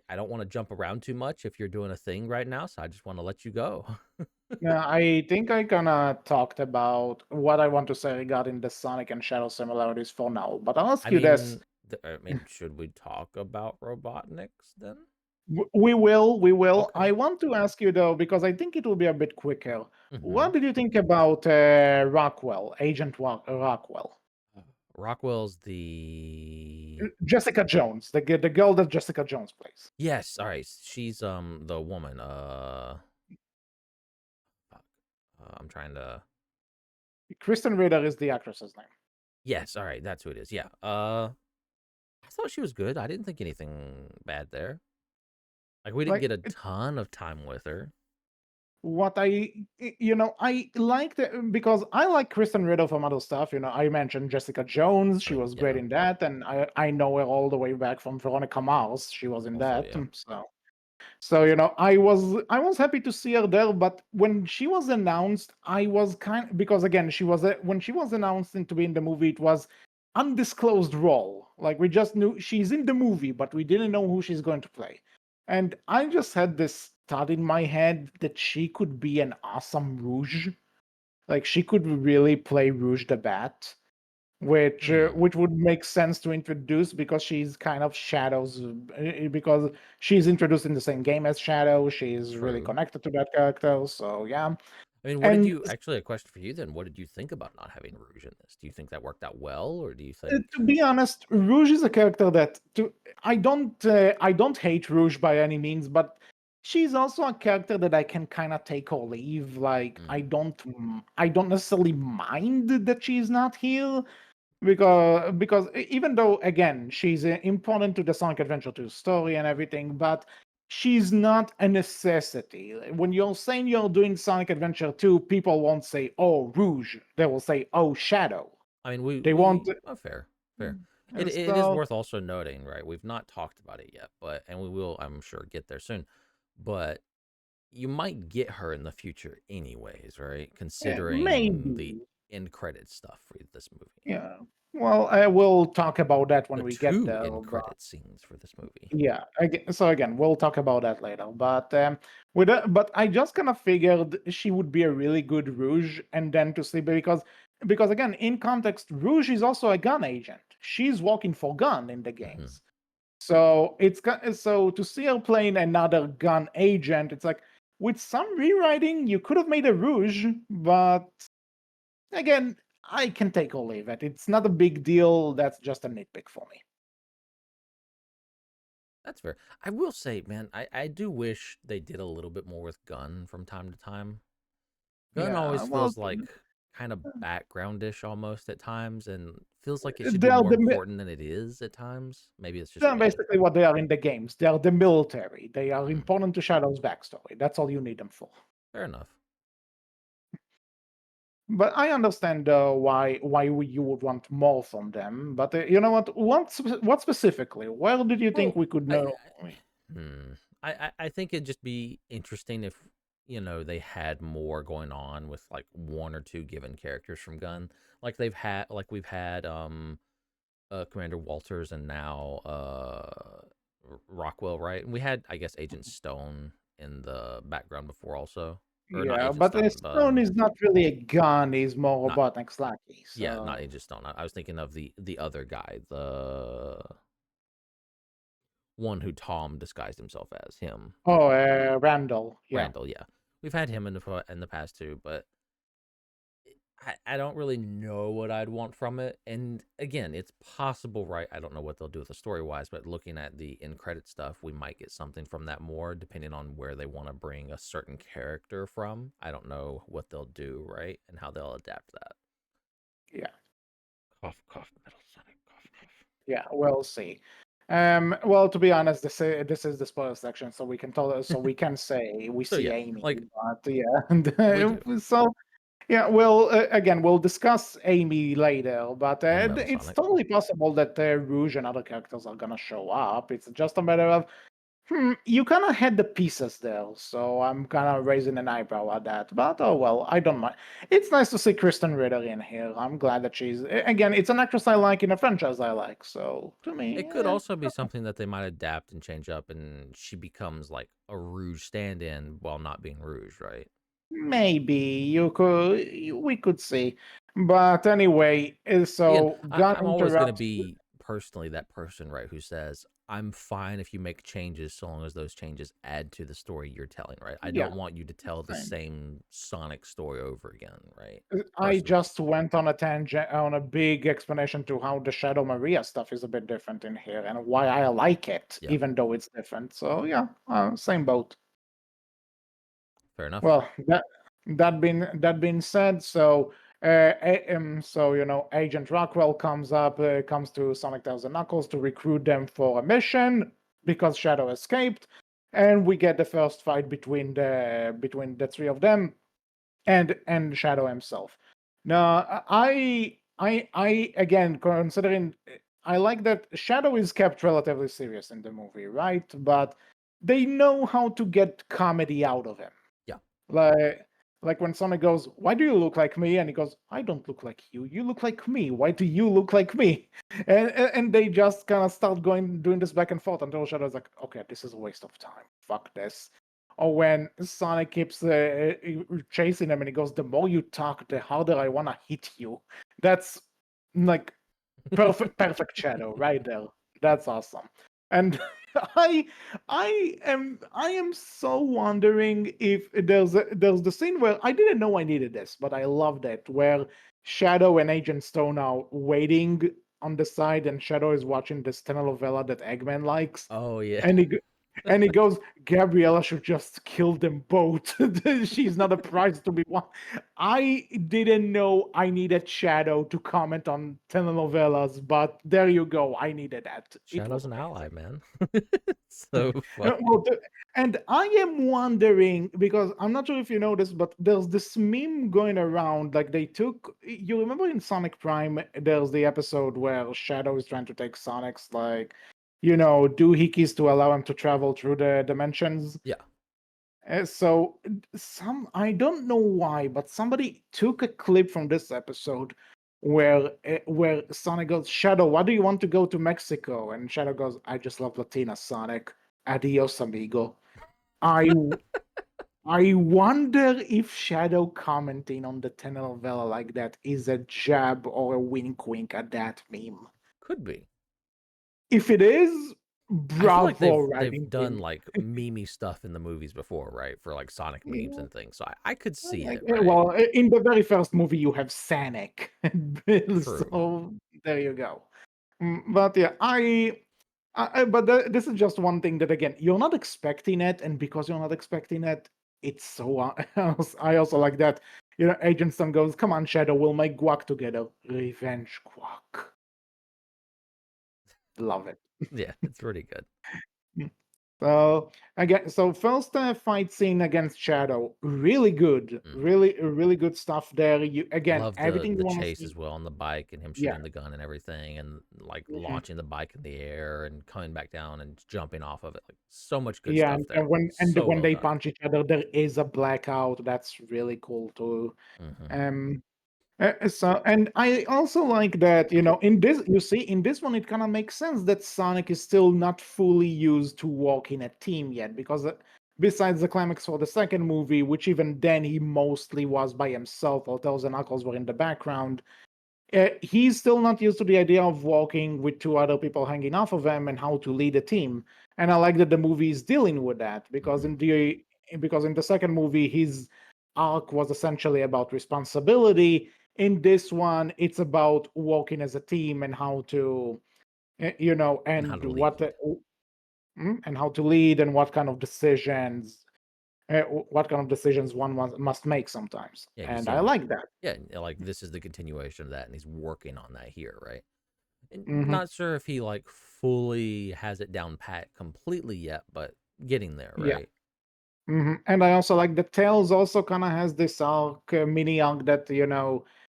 I don't want to jump around too much if you're doing a thing right now, so I just want to let you go. Yeah, I think I kinda talked about what I want to say regarding the Sonic and Shadow similarities for now. But I'll ask you this. I mean, should we talk about Robotniks then? We will, we will. Okay. I want to ask you though, because I think it will be a bit quicker. Mm-hmm. What did you think about Rockwell, Agent Rockwell? Rockwell's the Jessica Jones, the girl that Jessica Jones plays. yes. All right, she's the woman. Fuck. I'm trying to. Kristen Ritter is the actress's name. Yes. All right, that's who it is. Yeah. I thought she was good. I didn't think anything bad there. Like we didn't Like get a ton of time with her. what I liked it because I like Kristen Ritter from other stuff. I mentioned Jessica Jones. She was great Yeah. in that, and I know her all the way back from Veronica Mars. She was in Also, that. yeah. So I was happy to see her there, but when she was announced, I was because again when she was announced to be in the movie, it was undisclosed role. Like we just knew she's in the movie, but we didn't know who she's going to play. And I just had this thought in my head that she could be an awesome Rouge. Like she could really play Rouge the Bat, Hmm. which would make sense to introduce because she's kind of Shadow's because she's introduced in the same game as Shadow. She's really True. connected to that character. So yeah, I mean, what did and you actually? A question for you then. What did you think about not having Rouge in this? Do you think that worked out well, or do you think? to be honest, Rouge is a character that I don't hate Rouge by any means, but she's also a character that I can kind of take or leave. Like Mm, I don't necessarily mind that she's not here because even though again she's important to the Sonic Adventure 2 story and everything, but she's not a necessity. When you're saying you're doing Sonic Adventure 2, people won't say "Oh Rouge," they will say "Oh Shadow." I mean, They won't. fair, fair. And It is so worth also noting, right? We've not talked about it yet, but and we will, I'm sure, get there soon. But you might get her in the future, anyways, right? Considering the maybe, end credit stuff for this movie, yeah. Well, I will talk about that the when we get two there. end But credit scenes for this movie. yeah, so again, we'll talk about that later. But I just kind of figured she would be a really good Rouge, and then to see because again, in context, Rouge is also a gun agent. She's working for Gun in the Hmm. games, so so to see her playing another gun agent, it's like with some rewriting, you could have made a Rouge, but again, I can take or leave it. It's not a big deal. That's just a nitpick for me. That's fair. I will say, man, I do wish they did a little bit more with Gun from time to time. Gun Yeah, always well, feels like kind of backgroundish almost at times, and feels like it should be they're more the important than it is at times. Maybe it's just they're me. basically what they are in the games. They are the military. They are Hmm. important to Shadow's backstory. That's all you need them for. Fair enough. But I understand you would want more from them. But you know what? What specifically? Where did you think Well, we could know? hmm. I think it'd just be interesting if they had more going on with like one or two given characters from Gun, like we've had Commander Walters and now Rockwell, right? And we had, I guess, Agent Stone in the background before also, or not Yeah, Agent but Stone, Stone is not really a gun. He's more not Robotnik's lackey. yeah, not So, Agent Stone. I was thinking of the other guy, the one who Tom disguised himself as him, oh, Randall. Yeah. Randall. Yeah, we've had him in the past too, but I don't really know what I'd want from it. And again, it's possible, right? I don't know what they'll do with the story wise, but looking at the end credit stuff, we might get something from that more, depending on where they want to bring a certain character from. I don't know what they'll do, right? And how they'll adapt that. Yeah. Cough, cough, metal Sonic, cough, cough. Yeah. We'll see. Well, to be honest, this is the spoiler section, so we can say we So see yeah, Amy, like but yeah, and we do. so yeah, well, again, we'll discuss Amy later, but And Metal it's Sonic. totally possible that Rouge and other characters are gonna show up. It's just a matter of, you kind of had the pieces there, so I'm kind of raising an eyebrow at that. But oh well, I don't mind. It's nice to see Kristen Ritter in here. I'm glad that again, it's an actress I like in a franchise I like. So to me, It could also be something that they might adapt and change up, and she becomes like a Rouge stand-in while not being Rouge, right? maybe we could see. But anyway, Again, so Gunn I'm always going to interrupts. be personally that person, right, who says, I'm fine if you make changes so long as those changes add to the story you're telling, right? I Yeah, don't want you to tell the same. same Sonic story over again, right? I Personally. just went on a tangent, on a big explanation to how the Shadow Maria stuff is a bit different in here and why I like it, Yeah, even though it's different. So yeah, same boat. fair enough. Well, that being said, so Agent Rockwell comes to Sonic Tails and Knuckles to recruit them for a mission because Shadow escaped, and we get the first fight between the three of them and Shadow himself. Now, I again considering I like that Shadow is kept relatively serious in the movie, right? But they know how to get comedy out of him. Yeah. Like like when Sonic goes, "Why do you look like me?" and he goes, "I don't look like you. You look like me. Why do you look like me?" And they just kind of start doing this back and forth until Shadow's like, "Okay, this is a waste of time. Fuck this." Or when Sonic keeps chasing him and he goes, "The more you talk, the harder I wanna hit you." That's like perfect Shadow right there. That's awesome. And I I am so wondering if there's the scene where I didn't know I needed this, but I loved it, where Shadow and Agent Stone are waiting on the side and Shadow is watching this telenovela that Eggman likes. Oh, yeah. And he goes, Gabriella should just kill them both. She's not a prize to be won. I didn't know I needed Shadow to comment on telenovelas, but there you go. I needed that. It Shadow's was an ally, amazing. man. So funny. Well, and I am wondering because I'm not sure if you know this, but there's this meme going around. Like they took, you remember in Sonic Prime, there's the episode where Shadow is trying to take Sonic's doohickeys to allow him to travel through the dimensions. Yeah. So I don't know why, but somebody took a clip from this episode where Sonic goes, Shadow, why do you want to go to Mexico? And Shadow goes, I just love Latina, Sonic. Adios, amigo. I I wonder if Shadow commenting on the telenovela like that is a jab or a wink wink at that meme. Could be. If it is, I feel like bravo, they've writing done team. like memey stuff in the movies before, right? For like Sonic memes Yeah. and things. So I could see Like, it, right? in the very first movie, you have Sanic, True. so there you go. But yeah, but this is just one thing that again you're not expecting it, and because you're not expecting it, it's so. I also like that. Agent Stone goes, "Come on, Shadow, we'll make guac together. Revenge guac. Love it." Yeah, it's pretty good. So again, so first fight scene against Shadow, really good, Mm. really good stuff there. You again, Love everything the you want to chase see. as well on the bike and him Yeah, shooting the gun and everything and like mhm. launching the bike in the air and coming back down and jumping off of it. Like so much good Yeah, stuff and, there. and when and So when well they done. punch each other, there is a blackout. That's really cool too. Hmm. Um, and I also like that, in this one, it kind of makes sense that Sonic is still not fully used to walk in a team yet, because besides the climax for the second movie, which even then he mostly was by himself, while Tails and Knuckles were in the background, he's still not used to the idea of walking with two other people hanging off of him and how to lead a team. And I like that the movie is dealing with that because Hmm. in the second movie his arc was essentially about responsibility. In this one, it's about walking as a team and how to, And how and to lead. and how to lead and what kind of decisions one must make sometimes. Yeah, you And see I him. like that. Yeah, like this is the continuation of that, and he's working on that here, right? And Hmm. not sure if he like fully has it down pat completely yet, but getting there, Yeah. right? And I also like the Tails also kind of has this arc, mini arc that,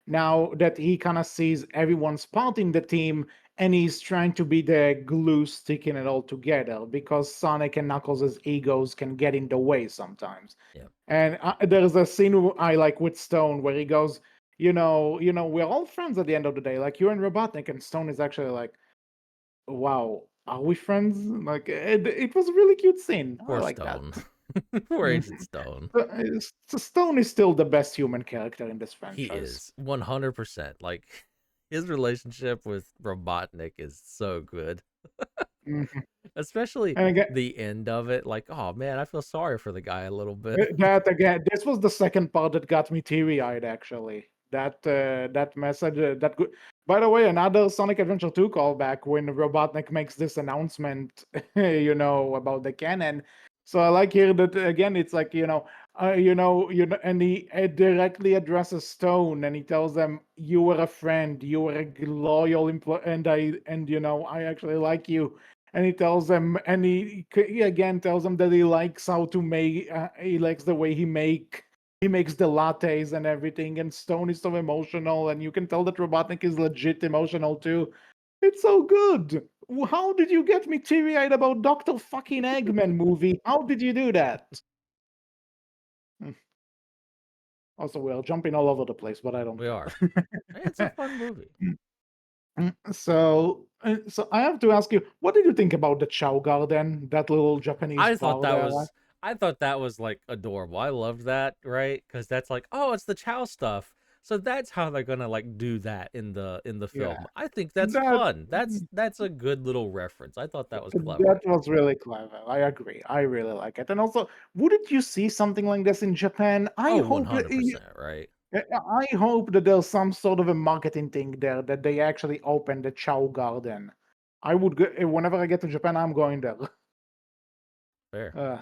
now that he kind of sees everyone's part in the team and he's trying to be the glue sticking it all together because Sonic and Knuckles' egos can get in the way sometimes. Yeah. And there's a scene I like with Stone where he goes, we're all friends at the end of the day. Like you and Robotnik, and Stone is actually like, wow, are we friends? Like it was a really cute scene. I Poor like that. Stone. Poor Agent Stone. Stone is still the best human character in this He franchise. is 100%. Like his relationship with Robotnik is so good. Mhm. Especially And again, the end of it. Like, oh man, I feel sorry for the guy a little bit. that again, this was the second part that got me teary-eyed. Actually, that message, that good. By the way, another Sonic Adventure 2 callback when Robotnik makes this announcement, about the canon. So I like here that again. It's like and he directly addresses Stone, and he tells them, "You were a friend, you were a loyal employee, I actually like you." And he tells them, and he again tells them that he likes how to make, he likes the way he makes the lattes and everything. And Stone is so emotional, and you can tell that Robotnik is legit emotional too. It's so good. How did you get me teary-eyed about Doctor Fucking Eggman movie? How did you do that? Hmm. Also, we're jumping all over the place, but I don't We care. are. It's a fun movie. So I have to ask you, what did you think about the Chow Garden, that little Japanese I thought bar that there? was I thought that was like adorable. I loved that, right? Because that's like, oh, it's the Chow stuff. So that's how they're gonna like do that in the Yeah, film. I think that's that fun. That's a good little reference. I thought that was that clever. was really clever. I agree. I really like it. And also, wouldn't you see something like this in Japan? Oh, 100%, right? I hope that there's some sort of a marketing thing there that they actually open the Chow Garden. I would go, whenever I get to Japan, I'm going there. Fair. Uh,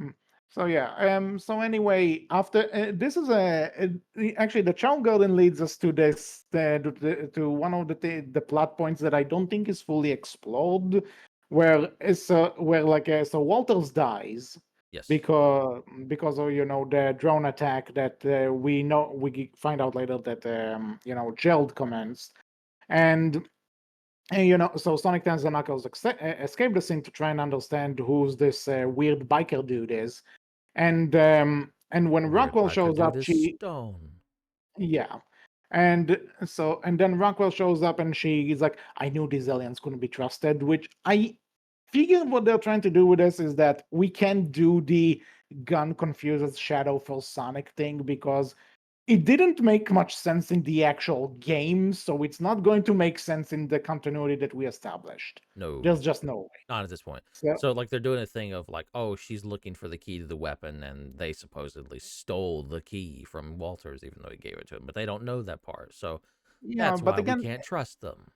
Mm. So yeah. So anyway, after this is actually the Chow Garden leads us to this to one of the plot points that I don't think is fully explored, where like so Walters dies Yes. because of the drone attack that we find out later that Geld commenced. And so Sonic Tails and Knuckles escape the scene to try and understand who's this weird biker dude is. And when Weird Rockwell biker shows dude up, is Stone. yeah. And then Rockwell shows up and she's like, I knew these aliens couldn't be trusted, which I figured what they're trying to do with this is that we can do the gun confuses Shadow for Sonic thing because it didn't make much sense in the actual game, so it's not going to make sense in the continuity that we established. No, There's just no way. not at this point. So So like they're doing a thing of like, oh, she's looking for the key to the weapon, and they supposedly stole the key from Walters, even though he gave it to him, but they don't know that part. So yeah, that's but why we again, can't trust them.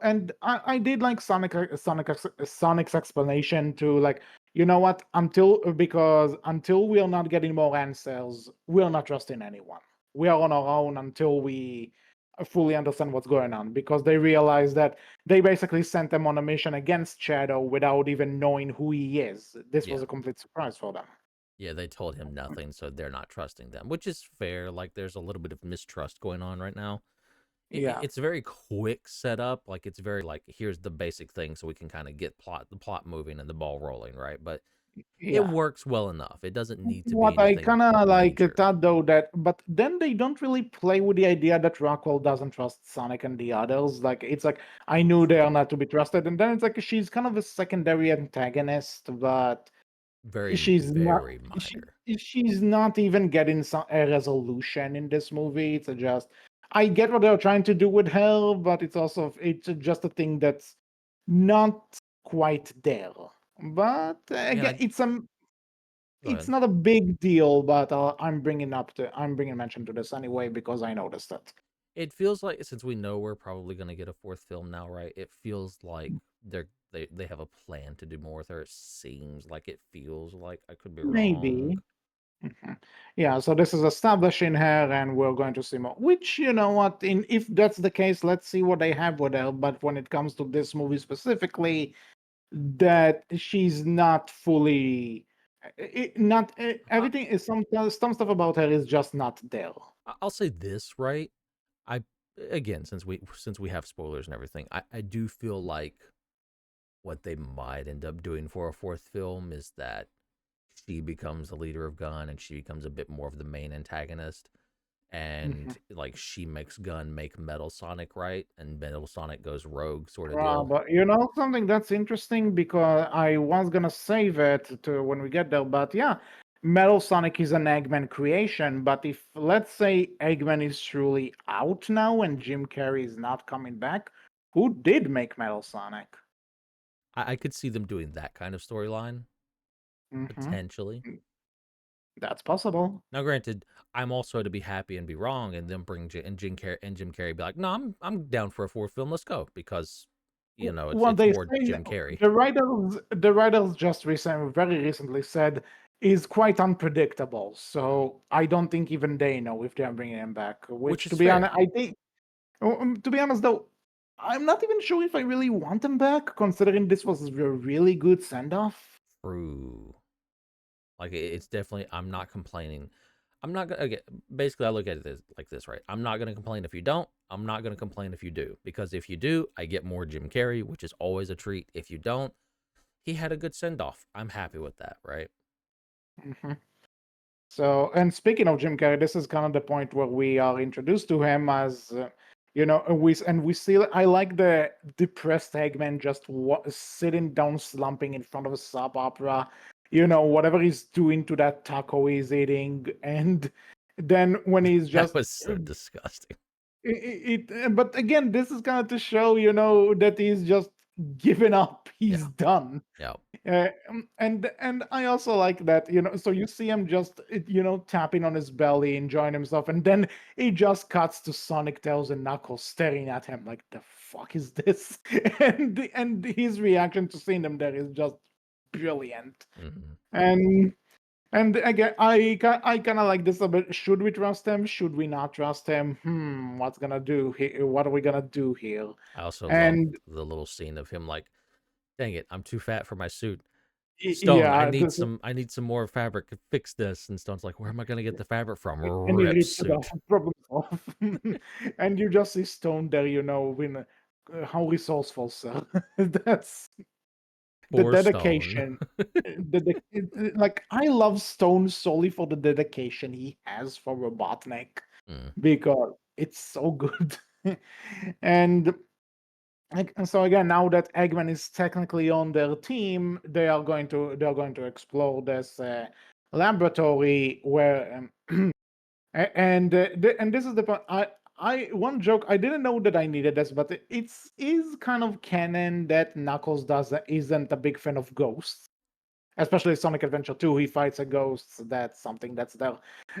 and I did like Sonic's explanation to like, you know what, until we are not getting more answers, we are not trusting anyone. We are on our own until we fully understand what's going on, because they realize that they basically sent them on a mission against Shadow without even knowing who he is. This was Yeah. a complete surprise for them. Yeah, they told him nothing, so they're not trusting them, which is fair. Like, there's a little bit of mistrust going on right now. Yeah, It's a very quick setup. Like, it's very like, here's the basic thing, so we can kind of get the plot moving and the ball rolling, right? But it yeah. works well enough. It doesn't need to be What I anything kind of like major. thought though that, but then they don't really play with the idea that Rockwell doesn't trust Sonic and the others. Like it's like I knew they are True. not to be trusted, and then it's like she's kind of a secondary antagonist, but she's not. Very She, minor. she's not even getting a resolution in this movie. It's just I get what they're trying to do with her, but it's just a thing that's not quite there. But Man, again, I go it's ahead. not a big deal, but I'm bringing mention to this anyway because I noticed it. It feels like since we know we're probably gonna get a fourth film now, right? It feels like they have a plan to do more with her. It seems like it feels like I could be wrong. Maybe, Mhm. Yeah, so this is establishing her, and we're going to see more. Which, you know what, in if that's the case, let's see what they have with her. But when it comes to this movie specifically, that she's not fully, not I, everything is some stuff about her is just not there. I'll say this, right? I again, since we have spoilers and everything, I do feel like what they might end up doing for a fourth film is that she becomes the leader of Gun and she becomes a bit more of the main antagonist. And like she makes Gun make Metal Sonic right, and Metal Sonic goes rogue, sort of deal. But you know something that's interesting because I was gonna save it to when we get there, but yeah, Metal Sonic is an Eggman creation. But if let's say Eggman is truly out now and Jim Carrey is not coming back, who did make Metal Sonic? I could see them doing that kind of storyline Hmm. potentially. That's possible. Now, granted, I'm also to be happy and be wrong, and then bring Jim Carrey be like, "No, I'm down for a fourth film. Let's go," because What it's they more say, Jim Carrey, the writers just very recently said is quite unpredictable. So I don't think even they know if they're bringing him back. which Which, to is be honest, fair. I think. To be honest, though, I'm not even sure if I really want him back, considering this was a really good send off. True. Like it's definitely. I'm not complaining. I'm not gonna. Okay, basically, I look at it like this, right? I'm not gonna complain if you don't. I'm not gonna complain if you do, because if you do, I get more Jim Carrey, which is always a treat. If you don't, he had a good send off. I'm happy with that, right? Mhm. So, and speaking of Jim Carrey, this is kind of the point where we are introduced to him as, we see. I like the depressed Eggman just sitting down, slumping in front of a soap opera. Whatever he's doing to that taco he's eating, and then when he's That just was so disgusting. but again, this is kind of to show, that he's just given up. He's Yeah. done. Yeah. And I also like that, so you see him just, tapping on his belly, enjoying himself, and then he just cuts to Sonic, Tails, and Knuckles staring at him like, the fuck is this? And his reaction to seeing them there is just brilliant. Hmm. And and again, I kind of like this a bit. Should we trust him? Should we not trust him? What's gonna do here? What are we gonna do here? I also love And the little scene of him like, dang it, I'm too fat for my suit. Stone, yeah, I need some more fabric to fix this. And Stone's like, where am I gonna get the fabric from? and he Rip rips it off, suit. problem solved. And you just see Stone there, when how resourceful, sir. That's the Poor Stone. dedication. Like, I love Stone solely for the dedication he has for Robotnik Mm. because it's so good. And and so again, now that Eggman is technically on their team, they're going to explore this laboratory where and this is the part. I one joke, I didn't know that I needed this, but it's is kind of canon that Knuckles does isn't a big fan of ghosts, especially Sonic Adventure 2. He fights a ghost. That's something that's there.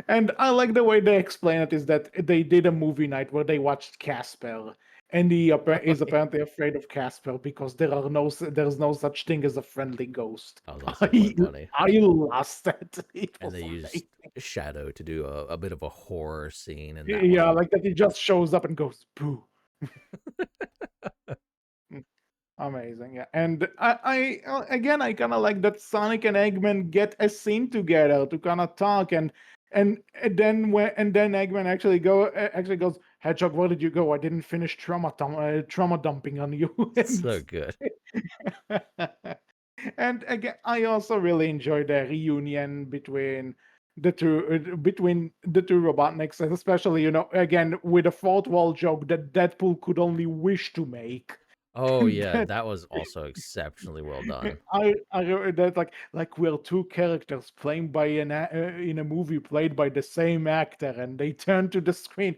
And I like the way they explain it is that they did a movie night where they watched Casper, and he Oh, is yeah. apparently afraid of Casper because there's no such thing as a friendly ghost. That was also I quite funny. I lost it. It And was they used amazing. Shadow to do a bit of a horror scene in that Yeah, one. like that he just shows up and goes boo. Amazing, yeah. And again, I kind of like that Sonic and Eggman get a scene together to kind of talk, and then Eggman actually goes, Hedgehog, where did you go? I didn't finish trauma dumping on you. and So good. and again, I also really enjoyed the reunion between the two Robotniks, and especially, again, with a fourth wall joke that Deadpool could only wish to make. Oh And yeah, that was also exceptionally well done. I wrote that, like we're two characters playing in a movie played by the same actor, and they turn to the screen.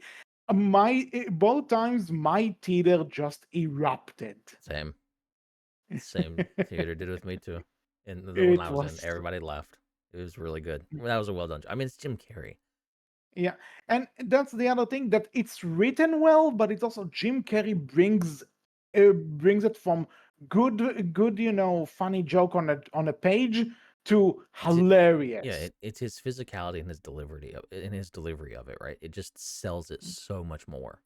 Both times my theater just erupted. Same. Same theater did with me too. And the one It I was in, was everybody laughed. It was really good. That was a well done. I mean, it's Jim Carrey. Yeah, and that's the other thing, that it's written well, but it's also Jim Carrey brings it from good, funny joke on a page to It's yeah, hilarious. it's his physicality and his delivery of it, right? It just sells it so much more.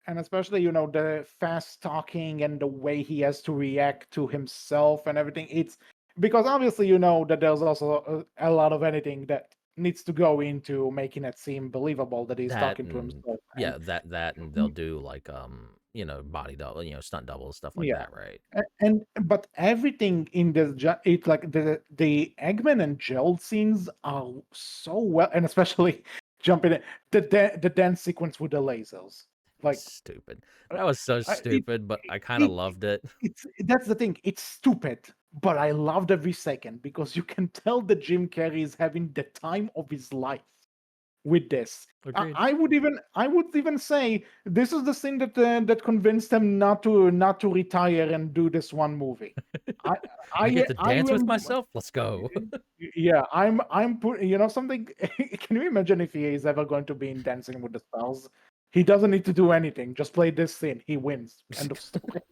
And especially, the fast talking and the way he has to react to himself and everything. It's because obviously that there's also a lot of editing that needs to go into making it seem believable that he's That talking to and himself. And yeah, that and they'll do like body double, stunt doubles, stuff like yeah, that, right? and but everything in this, it like the Eggman and Gerald scenes are so well, and especially jumping in the dance sequence with the lasers, like Stupid. uh, That was so it, stupid, but I kind of it loved it. it's that's the thing. It's stupid, but I loved every second because you can tell that Jim Carrey is having the time of his life with this. Agreed. I would even say this is the thing that convinced him not to retire and do this one movie. I I get to I dance with am myself. Let's go. yeah, I'm put something. Can you imagine if he is ever going to be in Dancing with the Stars? He doesn't need to do anything. Just play this scene. He wins. End of story.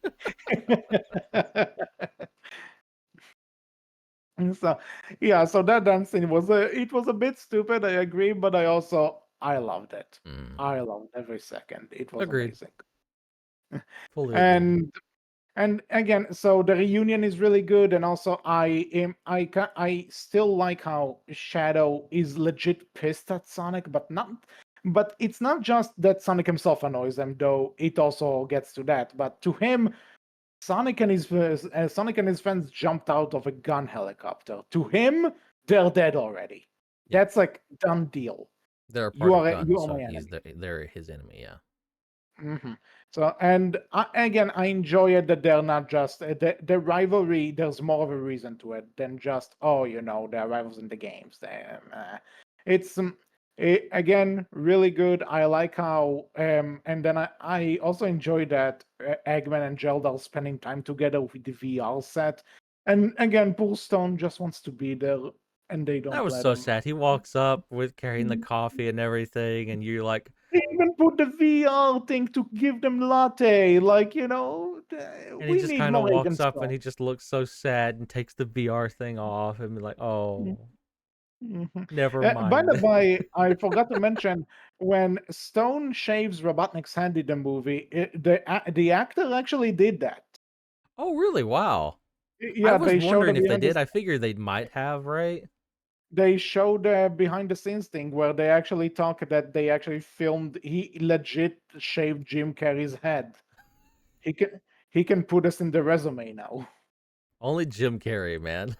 And so yeah, so that dancing was a bit stupid, I agree, but I loved it. Mm, I loved every second. It was agreed. amazing. Fully agreed. And again, so the reunion is really good, and also I still like how Shadow is legit pissed at Sonic, but it's not just that Sonic himself annoys him, though it also gets to that. But to him, Sonic and his friends jumped out of a gun helicopter. To him, they're dead already. Yeah, That's like done deal. they're a part You of are Gun, you are so my he's enemy. they're his enemy. Yeah, So, and again, I enjoy it that they're not just the rivalry. There's more of a reason to it than just they're rivals in the games. It's again really good. I like how and then I also enjoy that Eggman and Gerald are spending time together with the VR set. And again, Paul Stone just wants to be there, and they that don't was let so him. sad. He walks up with carrying the coffee and everything, and you're like, They even put the VR thing to give them latte. Like, and he we just need kind of more walks Agent up and Stone. he just looks so sad and takes the VR thing off and be like, Mhm. oh, Mhm. never By the mind. way, I forgot to mention when Stone shaves Robotnik's hand in the movie, the actor actually did that. Oh, really? Wow. I Yeah, was they showed wondering it if they behind did. the I figured they might have, right? they showed behind the scenes thing where they actually talk that they actually filmed. He legit shaved Jim Carrey's head. He can he can put us in the resume now. Only Jim Carrey, man.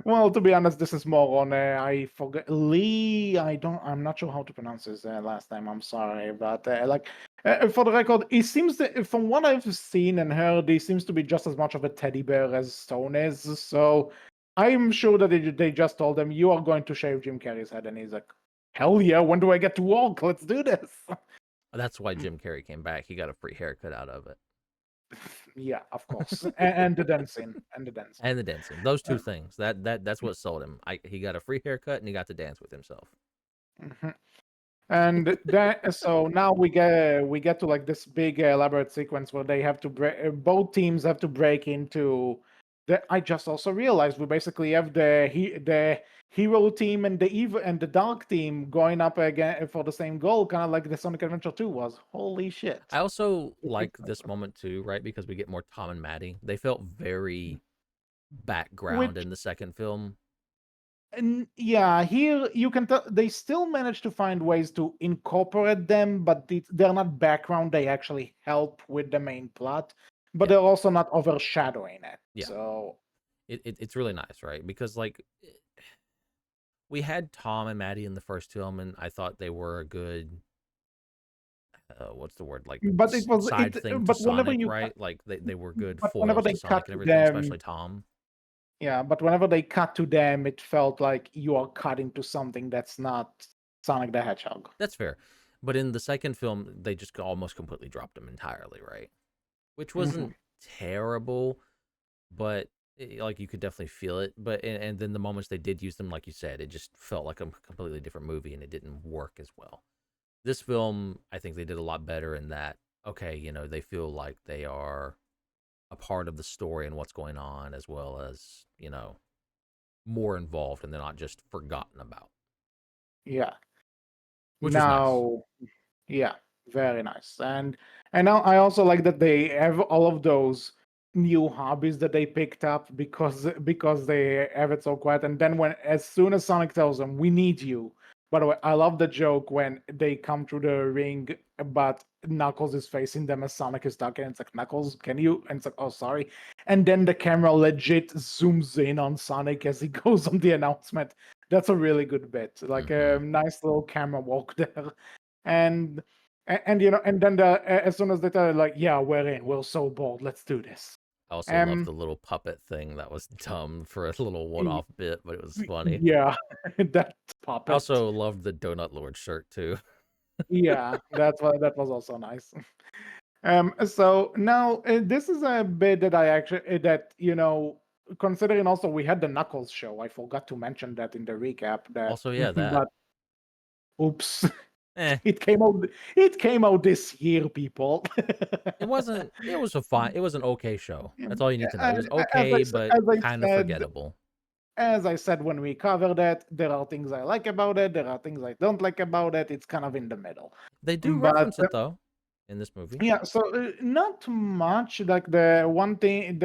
Well, to be honest, this is more on I forget Lee. I'm not sure how to pronounce his last name. I'm sorry, but for the record, he seems to, from what I've seen and heard, he seems to be just as much of a teddy bear as Stone is. So I'm sure that they just told him you are going to shave Jim Carrey's head, and he's like, "Hell yeah! When do I get to walk? Let's do this." That's why Jim Carrey came back. He got a free haircut out of it. Yeah, of course, and the dancing and the dancing. And the dancing. Those two things. That's what sold him. He got a free haircut and he got to dance with himself. Mhm. And that so now we get to like this big elaborate sequence where they have to both teams have to break into the. I just also realized we basically have the hero team and the evil and the dark team going up again for the same goal, kind of like the Sonic Adventure 2 was. Holy shit. I also like this moment too, right? Because we get more Tom and Maddie. They felt very background Which in the second film. and yeah, here you can tell they still manage to find ways to incorporate them, but they're not background. They actually help with the main plot, but Yeah, they're also not overshadowing it. yeah. So It's really nice, right? Because like we had Tom and Maddie in the first film, and I thought they were a good what's the word, like but it was side it thing to but whenever Sonic, you cut right? Like they were good but whenever foils to they cut Sonic and to everything, especially them, Tom. yeah, but whenever they cut to them, it felt like you are cutting to something that's not Sonic the Hedgehog. That's fair. But in the second film, they just almost completely dropped him entirely, right? Which Hmm. wasn't terrible, but like you could definitely feel it. But and then the moments they did use them, like you said, it just felt like a completely different movie, and it didn't work as well. This film, I think they did a lot better in that. Okay, they feel like they are a part of the story and what's going on, as well as more involved and they're not just forgotten about, Yeah. which was nice. Now, yeah, very nice. And now I also like that they have all of those new hobbies that they picked up because they have it so quiet. And then when as soon as Sonic tells them, "We need you." By the way, I love the joke when they come through the ring, but Knuckles is facing them as Sonic is talking. It's like, "Knuckles, can you?" And it's like, "Oh, sorry." And then the camera legit zooms in on Sonic as he goes on the announcement. That's a really good bit, like a Hmm. nice little camera walk there. And and then as soon as they tell like, yeah, we're in, we're so bold, let's do this. I also loved Um, the little puppet thing that was dumb for a little y- one-off bit, but it was funny. yeah, that I puppet. also loved the Donut Lord shirt too. Yeah, that was also nice. So now this is a bit that I actually that considering also we had the Knuckles show. I forgot to mention that in the recap. That, Also, yeah, that. but oops, Eh, it came out. It came out this year, people. it wasn't. It was a fine. It was an okay show. Yeah, That's all you need to know. It and was okay, but as I kind of said, forgettable. when we covered it, there are things I like about it. There are things I don't like about it. It's kind of in the middle. They do But reference it though in this movie. yeah, so not much. Like the one thing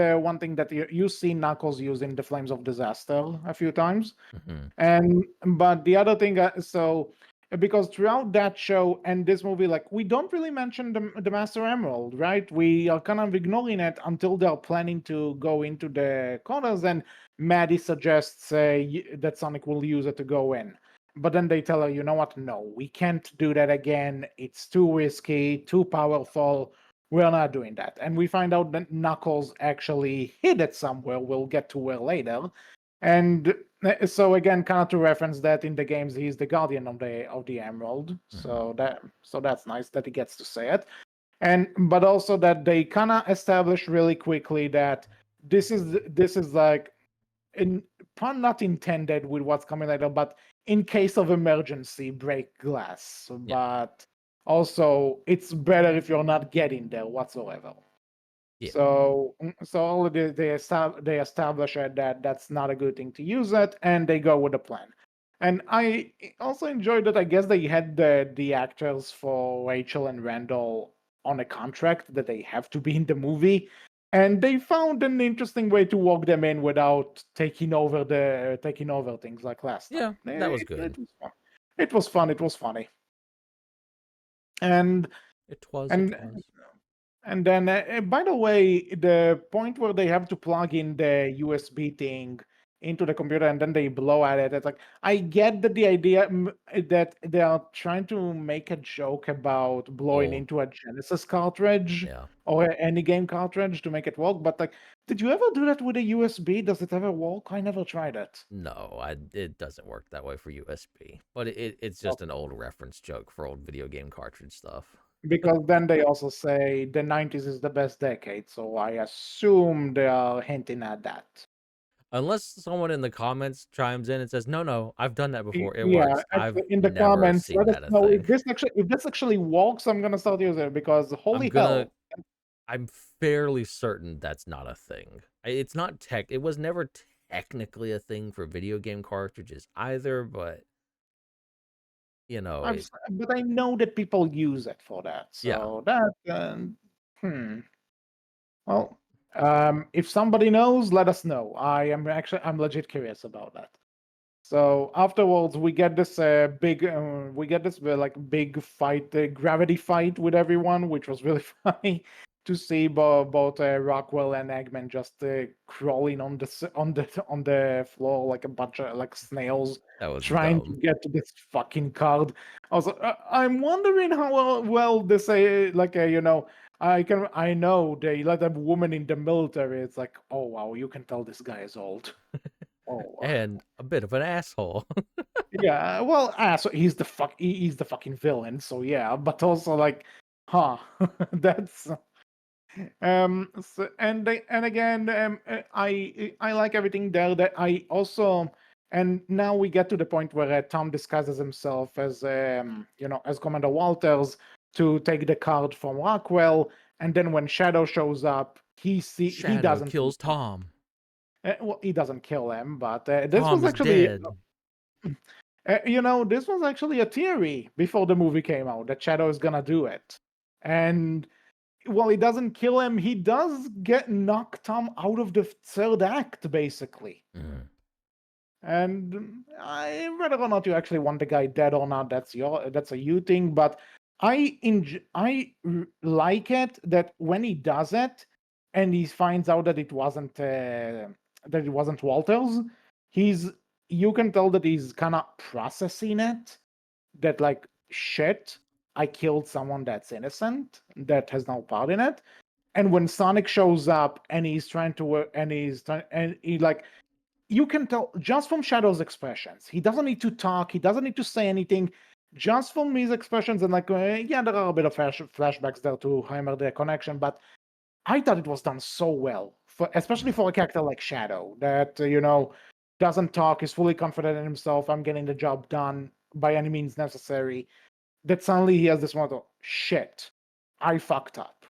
that you see Knuckles using the Flames of Disaster a few times. Hmm. And but the other thing, because throughout that show and this movie, like we don't really mention the Master Emerald, right? We are kind of ignoring it until they're planning to go into the corners, and Maddie suggests that Sonic will use it to go in. But then they tell her, you know what? No, we can't do that again. It's too risky, too powerful. We're not doing that. And we find out that Knuckles actually hid it somewhere. We'll get to where later. And so again, kind of to reference that in the games, he's the guardian of the Emerald. Hmm. So that's nice that he gets to say it. And but also that they kind of establish really quickly that this is like in pun not intended with what's coming later, but in case of emergency, break glass. Yeah, But also, it's better if you're not getting there whatsoever. yeah, So all of they establish it that that's not a good thing to use it, and they go with a plan. And I also enjoyed that. I guess they had the actors for Rachel and Randall on a contract that they have to be in the movie, and they found an interesting way to walk them in without taking over things like last time. yeah. That was good. It was fun. It was fun. It was funny. And It was. It and was. And then, by the way, the point where they have to plug in the USB thing into the computer and then they blow at it, it's like, I get that the idea that they are trying to make a joke about blowing Oh, into a Genesis cartridge yeah. or any game cartridge to make it work, but like, did you ever do that with a USB? Does it ever work? I never tried it. No, it doesn't work that way for USB. But it's just an old reference joke for old video game cartridge stuff. Because then they also say the 90s is the best decade, so I assume they are hinting at that. Unless someone in the comments chimes in and says, "No, no, I've done that before. It Yeah, works." I've in the never comments, seen let us that a know thing. if this actually works. I'm gonna start using it because I'm holy gonna hell, I'm fairly certain that's not a thing. It's not tech. It was never technically a thing for video game cartridges either, but it. But I know that people use it for that. Yeah, So that hmm. Well, if somebody knows, let us know. I'm legit curious about that. So afterwards, we get this like big fight, gravity fight with everyone, which was really funny to see both Rockwell and Eggman just crawling on on the floor like a bunch of like snails, that was trying to dumb. get to this fucking card. Also, I'm wondering how well this I know they let a woman in the military. It's like, oh wow, you can tell this guy is old. Oh. And a bit of an asshole. Yeah, well, so he's the fucking villain, so yeah, but also like, huh, that's and again, I like everything there. That I also and now we get to the point where Tom disguises himself as as Commander Walters to take the card from Rockwell, and then when Shadow shows up, he Shadow doesn't see kills Tom. Tom. Well, he doesn't kill him, but this Tom was is actually, dead. this was actually a theory before the movie came out that Shadow is gonna do it. And while he doesn't kill him, he does get knocked Tom out of the third act, basically. Mhm. And whether or not you actually want the guy dead or not, that's a you thing. But like it that when he does it, and he finds out that it wasn't Walters, he's you can tell that he's kind of processing it. That like shit, I killed someone that's innocent, that has no part in it. And when Sonic shows up and he's trying to work, and he like you can tell just from Shadow's expressions. He doesn't need to talk. He doesn't need to say anything. Just from his expressions and like, yeah, there are a bit of flashbacks there to hammer the connection, but I thought it was done so well, especially for a character like Shadow that doesn't talk, is fully confident in himself. I'm getting the job done by any means necessary. That suddenly he has this motto: shit, I fucked up,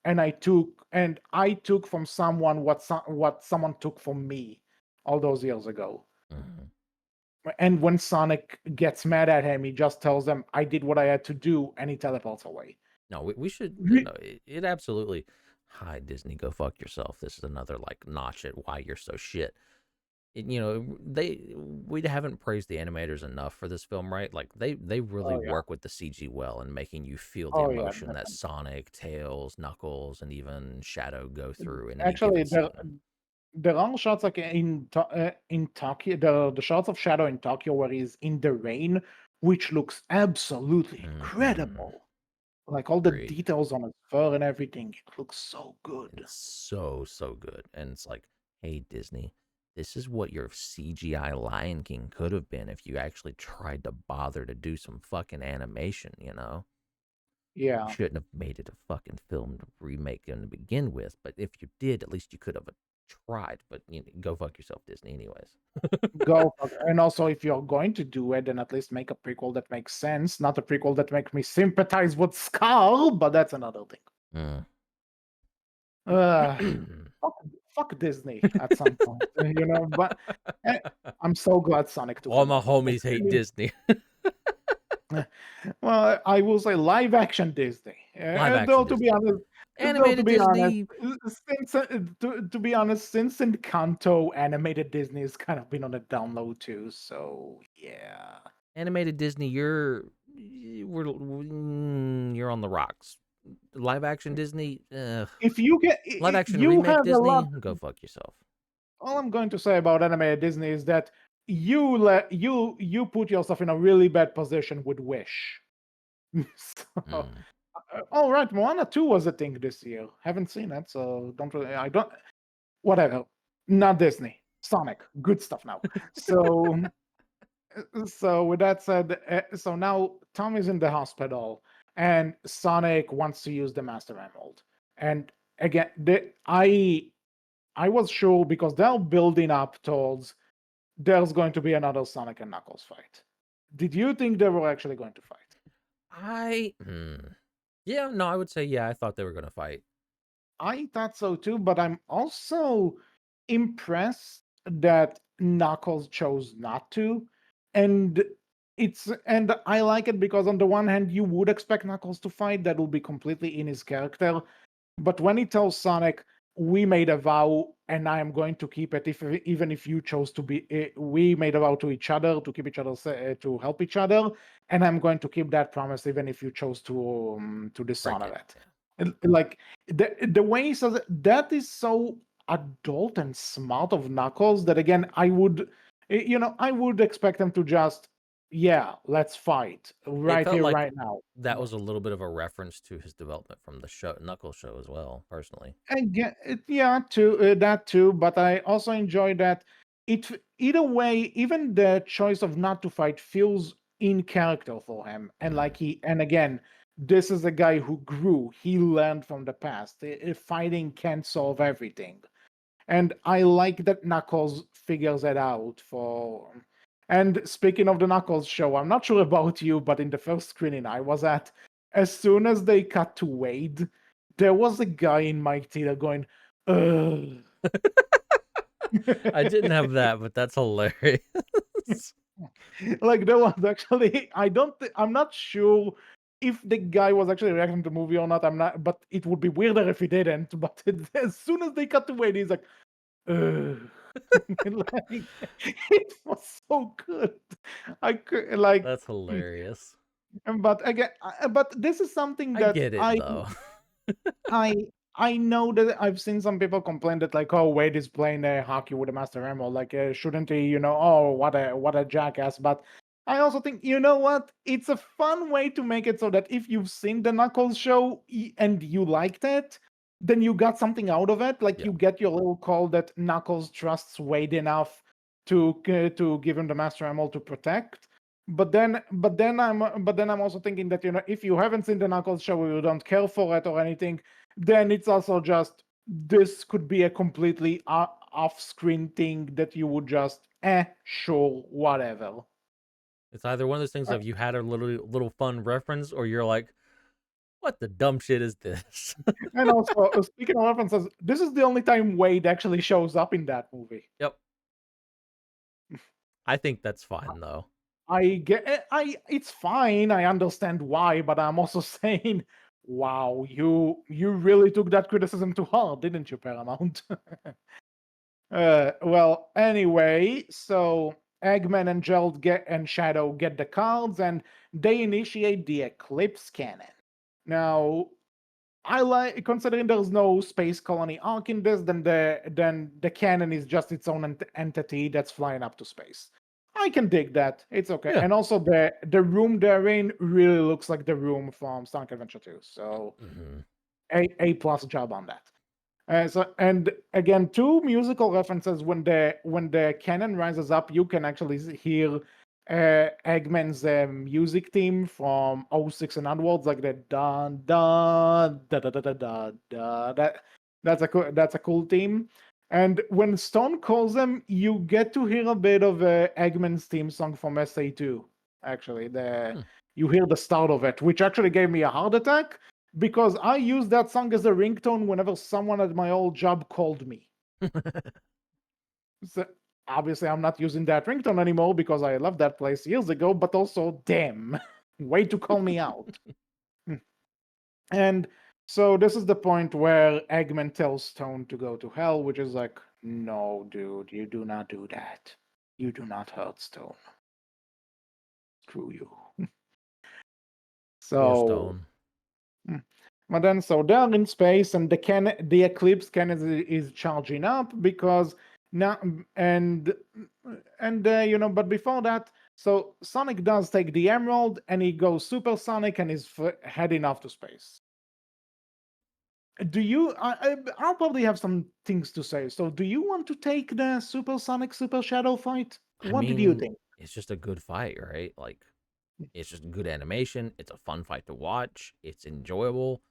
and I took from someone what someone took from me all those years ago. Mhm. And when Sonic gets mad at him, he just tells him, "I did what I had to do," and he teleports away. No, we should. Re- No, it absolutely. Hi, Disney, go fuck yourself. This is another like notch at why you're so shit. We haven't praised the animators enough for this film, right? Like they really Oh yeah, work with the CG well and making you feel the oh yeah. emotion that Sonic, Tails, Knuckles, and even Shadow go through in any Actually, given there scene. there are shots like in Tokyo, the shots of Shadow in Tokyo where he's in the rain, which looks absolutely Mm-hmm. incredible. Like all the Agreed. details on his fur and everything, it looks so good. It's so good, and it's like, hey Disney, this is what your CGI Lion King could have been if you actually tried to bother to do some fucking animation. Yeah, Shouldn't have made it a fucking film to remake in to begin with, but if you did, at least you could have tried. But go fuck yourself, Disney. Anyways. go. And also, if you're going to do it, then at least make a prequel that makes sense, not a prequel that makes me sympathize with Scar. But that's another thing. Mm. Uh, fuck, fuck Disney at some point, But eh, I'm so glad Sonic took All the my money. homies hate Disney. Well, I will say live action Disney. Live action Though to be Disney. honest, though to Animated be honest, Disney. to be honest, since Encanto, animated Disney has kind of been on a down low too. So yeah, Animated Disney, you're on the rocks. Live action Disney, if you get live action you remake have a lot. Disney, go fuck yourself. All I'm going to say about animated Disney is that you put yourself in a really bad position with Wish. So, Mm. all right, Moana 2 was a thing this year. Haven't seen it, so don't really. I don't. Whatever. Not Disney. Sonic. Good stuff now. So with that said, so now Tom is in the hospital, and Sonic wants to use the Master Emerald. And again, I was sure because they're building up towards there's going to be another Sonic and Knuckles fight. Did you think they were actually going to fight? Yeah, no, I would say yeah. I thought they were gonna fight. I thought so too, but I'm also impressed that Knuckles chose not to. And and I like it because on the one hand you would expect Knuckles to fight, that will be completely in his character. But when he tells Sonic, "We made a vow, and I am going to keep it, even if you chose to be," we made a vow to each other to keep each other to help each other, and I'm going to keep that promise, even if you chose to Break dishonor it. it. Like the way he says it, that is so adult and smart of Knuckles that again I would expect him to just, yeah, let's fight It right felt here, like right now. that was a little bit of a reference to his development from the show Knuckles show as well. Personally, Again, yeah, too, that too. But I also enjoy that either way, even the choice of not to fight feels in character for him, and mm. and again, this is a guy who grew. He learned from the past. Fighting can't solve everything, and I like that Knuckles figures it out for. And speaking of the Knuckles show, I'm not sure about you, but in the first screening I was at, as soon as they cut to Wade, there was a guy in my theater going, "Ugh." I didn't have that, but that's hilarious. Like there was actually, I'm not sure if the guy was actually reacting to the movie or not. I'm not, but it would be weirder if he didn't. But as soon as they cut to it, he's like, ugh. Like, it was so good. I could like, That's hilarious. but again, but this is something I that get it though. I I know that I've seen some people complain that like, oh, Wade is playing hockey with a Master Emerald. Like, shouldn't he? Oh, what a jackass. But I also think, you know what? It's a fun way to make it so that if you've seen the Knuckles show and you liked it, then you got something out of it. Like Yeah. you get your little call that Knuckles trusts Wade enough to give him the Master Emerald to protect. But then I'm also thinking that if you haven't seen the Knuckles show or you don't care for it or anything, then it's also just this could be a completely off-screen thing that you would just sure, whatever. It's either one of those things Uh, of you had a little fun reference, or you're like, what the dumb shit is this? and also, speaking of references, this is the only time Wade actually shows up in that movie. Yep. I think that's fine though. It's fine. I understand why, but I'm also saying, wow, you really took that criticism too hard, didn't you, Paramount? Well, anyway, so Eggman and Gerald and Shadow get the cards, and they initiate the Eclipse Cannon. Now, I like considering there's no space colony arc in this, then the cannon is just its own entity that's flying up to space. I can dig that. It's okay. Yeah. And also the room they're in really looks like the room from Sonic Adventure 2. So Mm-hmm. a plus job on that. And again, two musical references. When the cannon rises up, you can actually hear Eggman's music theme from '06 and onwards, like the dun dun da da da da da da. That's a cool theme. And when Stone calls them, you get to hear a bit of Eggman's theme song from SA2. Actually, Hmm. you hear the start of it, which actually gave me a heart attack because I used that song as a ringtone whenever someone at my old job called me. So obviously, I'm not using that ringtone anymore because I left that place years ago, but also, damn, way to call me out. And so this is the point where Eggman tells Stone to go to hell, which is like, no, dude, you do not do that. You do not hurt Stone. Screw you. Poor So Stone. Mm. But then, so they're in space, and the eclipse cannon is charging up because now, and but before that, so Sonic does take the emerald, and he goes supersonic and is heading off to space. Do you? I'll probably have some things to say. So, do you want to take the supersonic super shadow fight? I What did you mean, think? it's just a good fight, right? Like, it's just good animation. It's a fun fight to watch. It's enjoyable.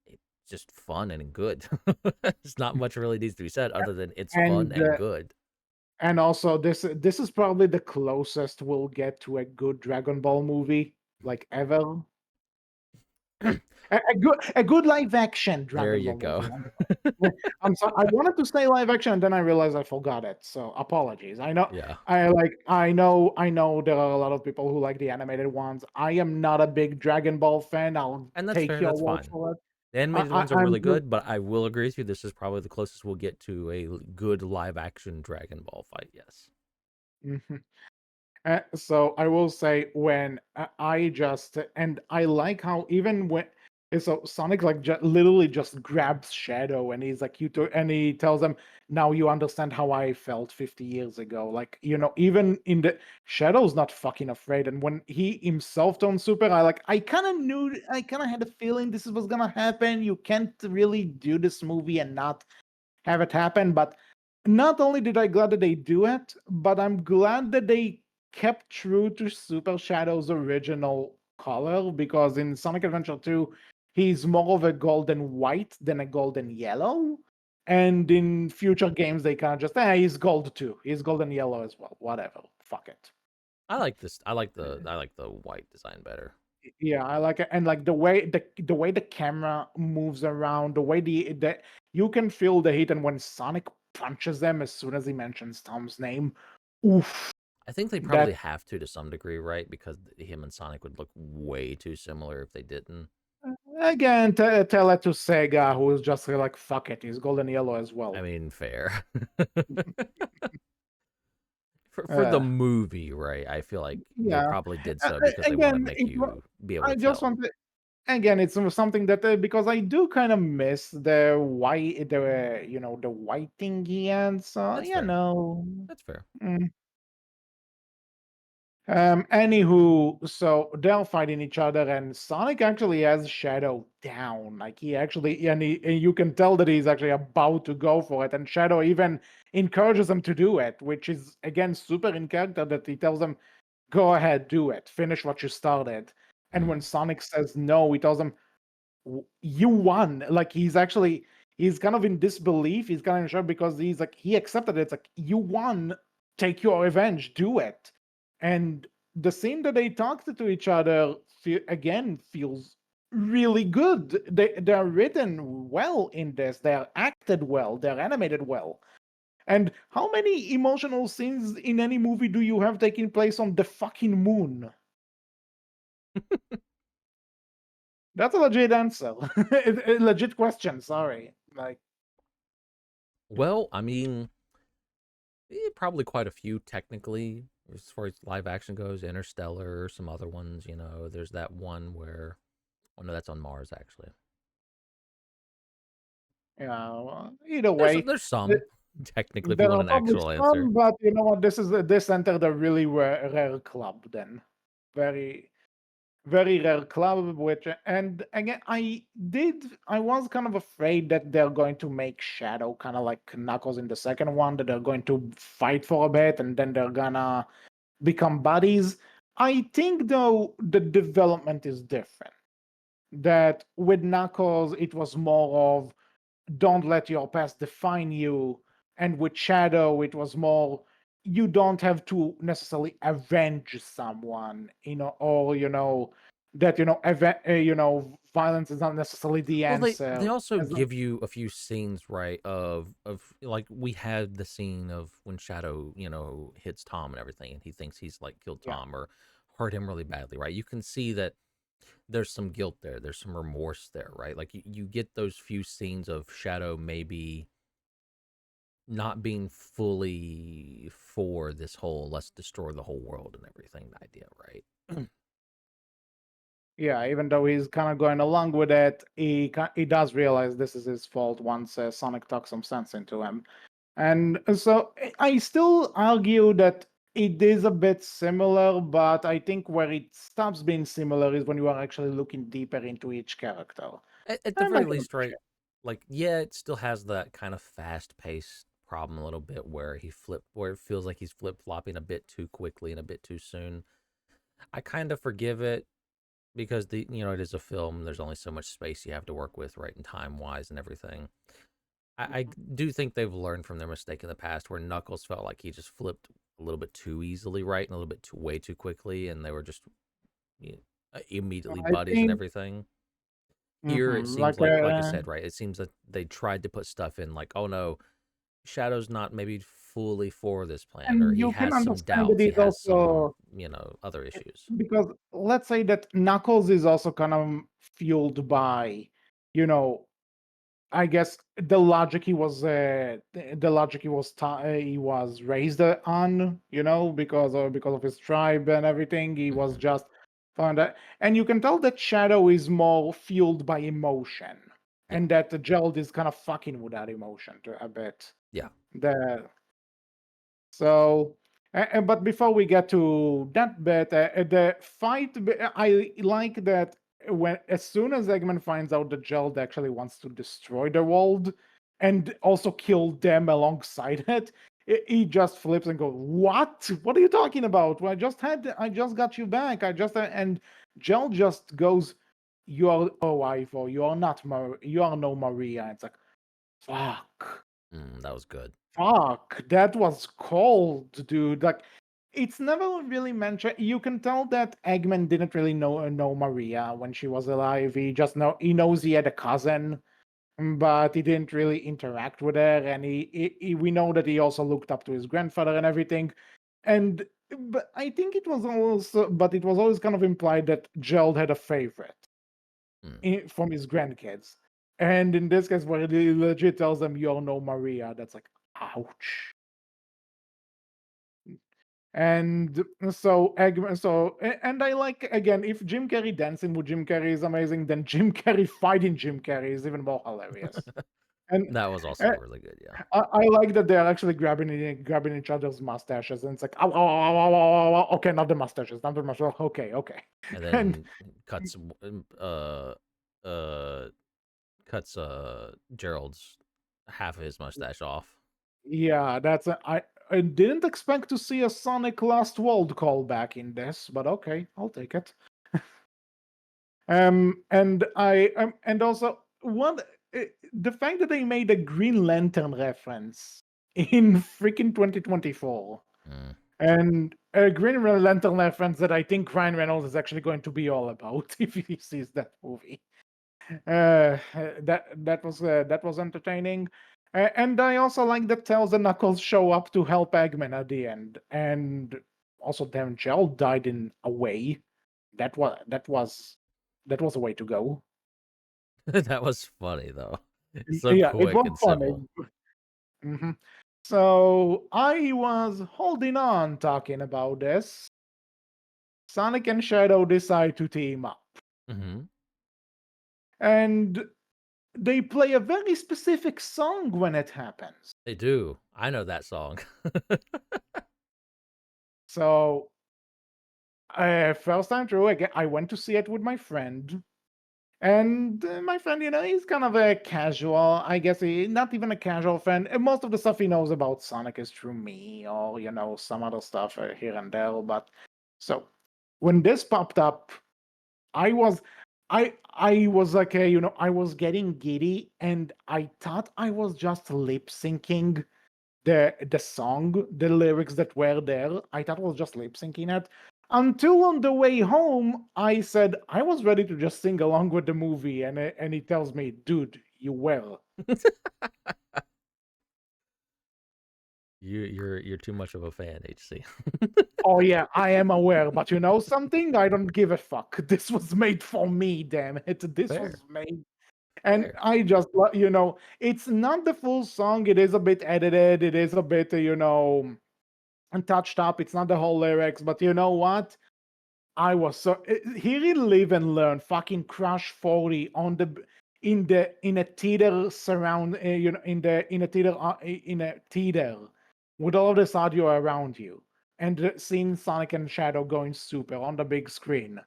It's just fun and good. There's not much really needs to be said other than it's fun And and good. And also, this is probably the closest we'll get to a good Dragon Ball movie, like ever. A good live action There Dragon you Ball go. movie. I'm sorry. I wanted to say live action, and then I realized I forgot it. So apologies. I know. Yeah. I know. There are a lot of people who like the animated ones. I am not a big Dragon Ball fan. I'll And that's take fair. your That's word fine. for it. The I, animated ones are I, I'm really just good, but I will agree with you. This is probably the closest we'll get to a good live action Dragon Ball fight. Yes. Mhm. So I will say when I just and I like how even when so Sonic like literally just grabs Shadow and he's like and he tells him now you understand how I felt 50 years ago. Like even in the Shadow's not fucking afraid. And when he himself turns super, I kind of had a feeling this was gonna happen. You can't really do this movie and not have it happen. But not only did I glad that they do it, but I'm glad that they kept true to Super Shadow's original color because in Sonic Adventure 2, he's more of a golden white than a golden yellow. And in future games, they kind of just, he's gold too. He's golden yellow as well. Whatever. Fuck it. I like this. I like the white design better. Yeah, I like it, and like the way the camera moves around, the way the you can feel the heat, and when Sonic punches them as soon as he mentions Tom's name. Oof. I think they That probably have to some degree, right? Because him and Sonic would look way too similar if they didn't. again, tell it to Sega, who is just like, fuck it, he's golden yellow as I well. mean, fair. For the Uh, movie, right? I feel like they yeah. probably did so because they want to Again, make you be able I to just tell. want to. Again, it's something that because I do kind of miss the white, the white thingy, and so That's fair. That's fair. mm. Anywho, so they're fighting each other, and Sonic actually has Shadow down. Like he actually, and you can tell that he's actually about to go for it. And Shadow even encourages him to do it, which is again super in character. That he tells him, "Go ahead, do it. Finish what you started." And when Mm. Sonic says no, he tells him, "You won." Like he's kind of in disbelief. He's kind of in shock because he's like he accepted it. It's like you won. Take your revenge. Do it. And the scene that they talked to each other again feels really good. They're written well in this. They're acted well. They're animated well. And how many emotional scenes in any movie do you have taking place on the fucking moon? That's a legit answer. A legit question. Sorry. Like, Well, I mean, probably quite a few technically as far as live action goes. Interstellar, some other ones. There's that one where, oh no, that's on Mars actually. either There's way, there's th- some technically if you there want are an probably actual answer. some, but you know what? This entered a really rare club. Then, very very rare club. Which and again, I was kind of afraid that they're going to make Shadow kind of like Knuckles in the second one. That they're going to fight for a bit and then they're gonna become buddies. I think though the development is different. That with Knuckles, it was more of don't let your past define you. And with Shadow, it was more you don't have to necessarily avenge someone, or that violence is not necessarily the Well, they answer. also As long, give you a few scenes, right? Of like we had the scene of when Shadow, hits Tom and everything, and he thinks he's like killed yeah, Tom or hurt him really badly, right? You can see that there's some guilt there, there's some remorse there, right? Like you get those few scenes of Shadow maybe not being fully for this whole let's destroy the whole world and everything idea, right? yeah. Even though he's kind of going along with it, he does realize this is his fault once Sonic talks some sense into him. And so I still argue that it is a bit similar, but I think where it stops being similar is when you are actually looking deeper into each character. At the And I very can least, right? appreciate. Like, yeah, it still has that kind of fast paced problem a little bit where it feels like he's flip flopping a bit too quickly and a bit too soon. I kind of forgive it because it is a film. There's only so much space you have to work with, right, and time wise and everything. I Mhm. do think they've learned from their mistake in the past where Knuckles felt like he just flipped a little bit too easily, right, and a little bit way too quickly, and they were just you know, immediately I buddies and think, everything. Here it seems like, like I said, right? It seems that they tried to put stuff in like, oh no, Shadow's not maybe fully for this plan, or and he you can has some understand that doubts, he he's has some, also other issues. because let's say that Knuckles is also kind of fueled by, you know, I guess the logic he was raised on, because of his tribe and everything. He was Hmm. just found that, and you can tell that Shadow is more fueled by emotion, Yeah, and that the Gerald is kind of fucking with that emotion to a bit. yeah. The so, but before we get to that bit, the fight, I like that when as soon as Eggman finds out that Gerald actually wants to destroy the world and also kill them alongside it, he just flips and goes, "What? What are you talking about? Well, I just got you back. I just and Gerald just goes, "You are a wife, or you are not, you are no Maria." It's like, fuck. That was good. Fuck, that was cold, dude. Like, it's never really mentioned. You can tell that Eggman didn't really know Maria when she was alive. He knows he had a cousin, but he didn't really interact with her, and we know that he also looked up to his grandfather and everything. And but I think it was always kind of implied that Gerald had a favorite from his grandkids. And in this case, where he legit tells them, "You're no Maria," that's like, ouch. And and I like, again, if Jim Carrey dancing with Jim Carrey is amazing, then Jim Carrey fighting Jim Carrey is even more hilarious. And That was also uh, really good, yeah. I like that they're actually grabbing each other's mustaches, and it's like, ow, ow, ow, ow, ow, ow, ow. Okay, not the mustaches. Okay, okay. And And then cuts uh cuts Gerald's half of his mustache off. yeah, I didn't expect to see a Sonic Lost World callback in this, but okay, I'll take it. And also the fact that they made a Green Lantern reference in freaking 2024, Mm. and a Green Lantern reference that I think Ryan Reynolds is actually going to be all about if he sees that movie. That was entertaining. And I also like that Tails and Knuckles show up to help Eggman at the end, and also damn, Gel died in a way. That was that was that was a way to go. That was funny though. It's so Yeah, it quick was and funny. simple. hmm So I was holding on talking about this. Sonic and Shadow decide to team up, Hmm. and they play a very specific song when it happens. They do. I know that song. So first time through, again, I went to see it with my friend. And my friend, he's kind of a casual, I guess, not even a casual friend. And most of the stuff he knows about Sonic is through me or, some other stuff here and there. But so when this popped up, I was, I was like, I was getting giddy, and I thought I was just lip syncing the song, the lyrics that were there. I thought I was just lip syncing it. Until on the way home, I said I was ready to just sing along with the movie, and he tells me, "Dude, you were." You're too much of a fan, HC. Oh yeah, I am aware, but you know something? I don't give a fuck. This was made for me, damn it. This Fair, was made, and fair. I just, it's not the full song. It is a bit edited. It is a bit, and touched up. It's not the whole lyrics, but you know what? I was so he really live and learn fucking Crash 40 on the in a theater surround in a theater with all of this audio around you, and seeing Sonic and Shadow going super on the big screen.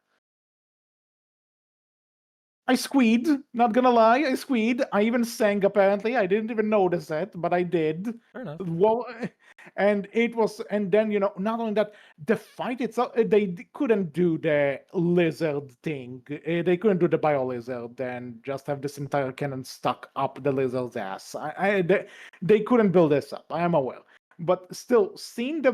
I squeed, not gonna lie, I squeed. I even sang apparently. I didn't even notice it, but I did. Fair enough. Well, and then, not only that, the fight itself, couldn't do the lizard thing. They couldn't do the bio lizard and just have this entire cannon stuck up the lizard's ass. They couldn't build this up. I am aware. But still, seeing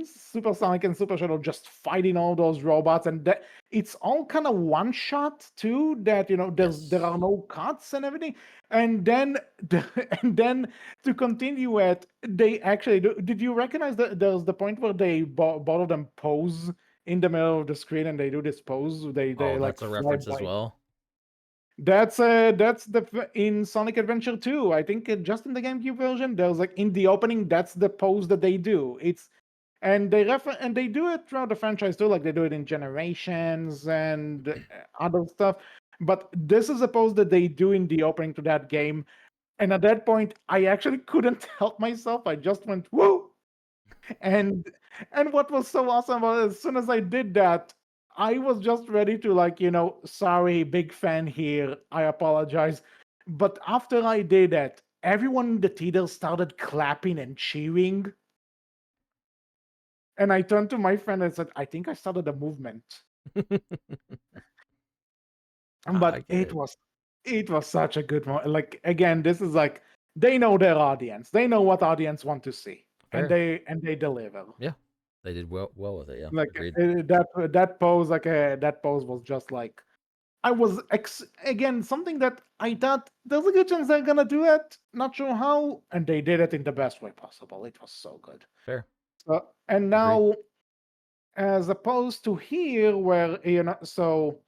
Super Sonic and Super Shadow just fighting all those robots, and that it's all kind of one shot too. That there Yes. are no cuts and everything, and then and then to continue it, they actually did you recognize that there's the point where they both of them pose in the middle of the screen and they do this pose? They Oh, like that's a fly reference as by. well. That's in Sonic Adventure 2. I think just in the GameCube version, there's like in the opening, that's the pose that they do. And they do it throughout the franchise too, like they do it in Generations and other stuff. But this is a pose that they do in the opening to that game. And at that point, I actually couldn't help myself. I just went whoa, and what was so awesome was as soon as I did that, I was just ready to, like, sorry, big fan here, I apologize. But after I did that, everyone in the theater started clapping and cheering, and I turned to my friend and said, I think I started a movement. I But get it. it was such a good one. Like, again, this is like, they know their audience, they know what audience want to see, and Fair. they deliver. Yeah. They did well with it, yeah. Like Agreed. that pose, that pose was just like, I was again something that I thought there's a good chance they're gonna do it. Not sure how, and they did it in the best way possible. It was so good. Fair. And Agreed. now, as opposed to here, where so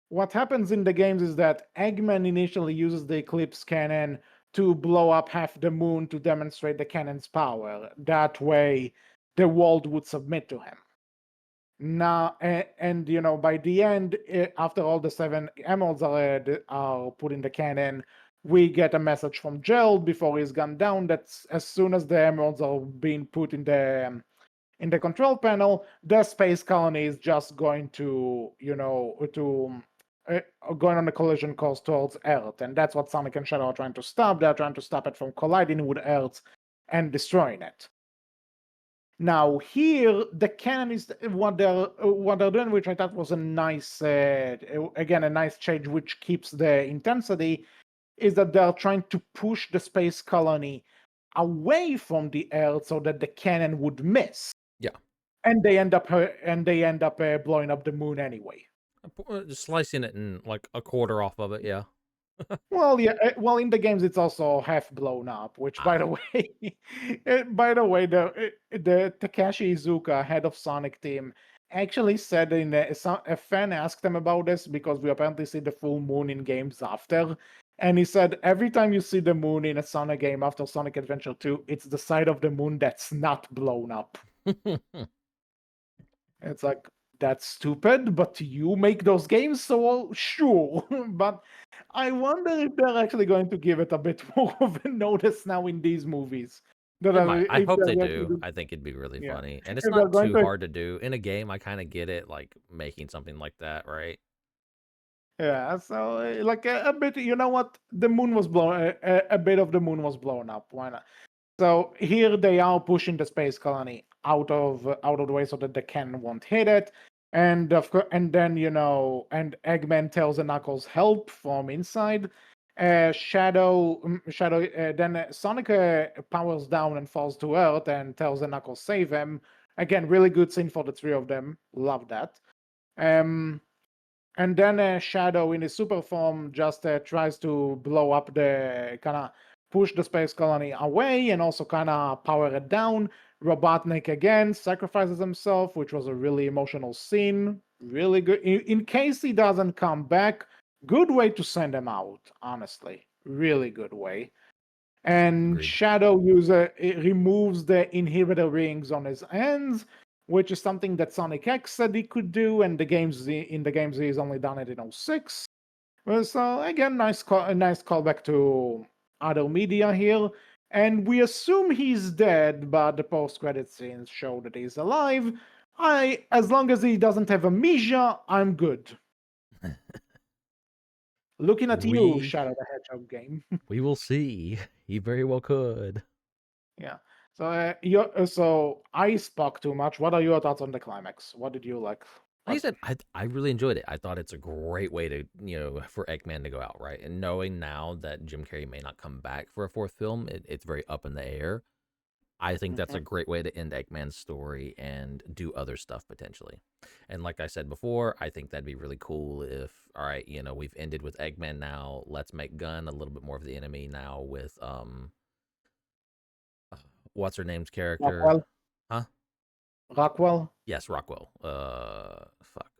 what happens in the games is that Eggman initially uses the Eclipse cannon to blow up half the moon to demonstrate the cannon's power. That way, the world would submit to him. Now, and by the end, after all the seven emeralds are put in the cannon, we get a message from Gerald before he's gone down that as soon as the emeralds are being put in the control panel, the space colony is just going to, uh, going on a collision course towards Earth, and that's what Sonic and Shadow are trying to stop. They're trying to stop it from colliding with Earth and destroying it. Now here, the cannon is what they're doing, which I thought was a nice, again, a nice change, which keeps the intensity. Is that they're trying to push the space colony away from the Earth so that the cannon would miss, Yeah. and they end up blowing up the moon anyway. Just slicing it in like a quarter off of it. Yeah. Well, yeah. Well, in the games, it's also half blown up. Which, by Ah. the way, the Takashi Iizuka, head of Sonic Team, actually said a fan asked him about this because we apparently see the full moon in games after, and he said every time you see the moon in a Sonic game after Sonic Adventure 2, it's the side of the moon that's not blown up. It's like, that's stupid, but you make those games, so sure. But I wonder if they're actually going to give it a bit more of a notice now in these movies. It might. I If hope they're they going to do. do, I think it'd be really yeah, funny, and it's if they're not going too to, hard to do in a game. I kind of get it, like making something like that, right? yeah. So like a bit, you know what? The moon was blown. A bit of the moon was blown up. Why not? So here they are pushing the space colony out of the way so that the cannon won't hit it. And of course, and then and Eggman tells the Knuckles help from inside. Then Sonic powers down and falls to Earth and tells the Knuckles save him. Again, really good scene for the three of them. Love that. Um, and then Shadow in his super form just tries to blow up the kind of push the space colony away and also kind of power it down. Robotnik again sacrifices himself, which was a really emotional scene. Really good. In case he doesn't come back, good way to send him out, honestly. Really good way. And Agreed. Shadow removes the inhibitor rings on his hands, which is something that Sonic X said he could do, and in the games he's only done it in '06. So again, a nice callback to other media here. And we assume he's dead, but the post-credit scenes show that he's alive. As long as he doesn't have amnesia, I'm good. Looking at you, we Shadow the Hedgehog game. we will see. He very well could. Yeah. So so I spoke too much. What are your thoughts on the climax? What did you like? Like I What? said, I really enjoyed it. I thought it's a great way to for Eggman to go out, right? And knowing now that Jim Carrey may not come back for a fourth film, it's very up in the air. I think that's a Mhm. great way to end Eggman's story and do other stuff potentially. And like I said before, I think that'd be really cool if, all right, we've ended with Eggman now. Let's make Gun a little bit more of the enemy now with what's her name's character? Rockwell. Huh? Rockwell. Yes, Rockwell. Fuck.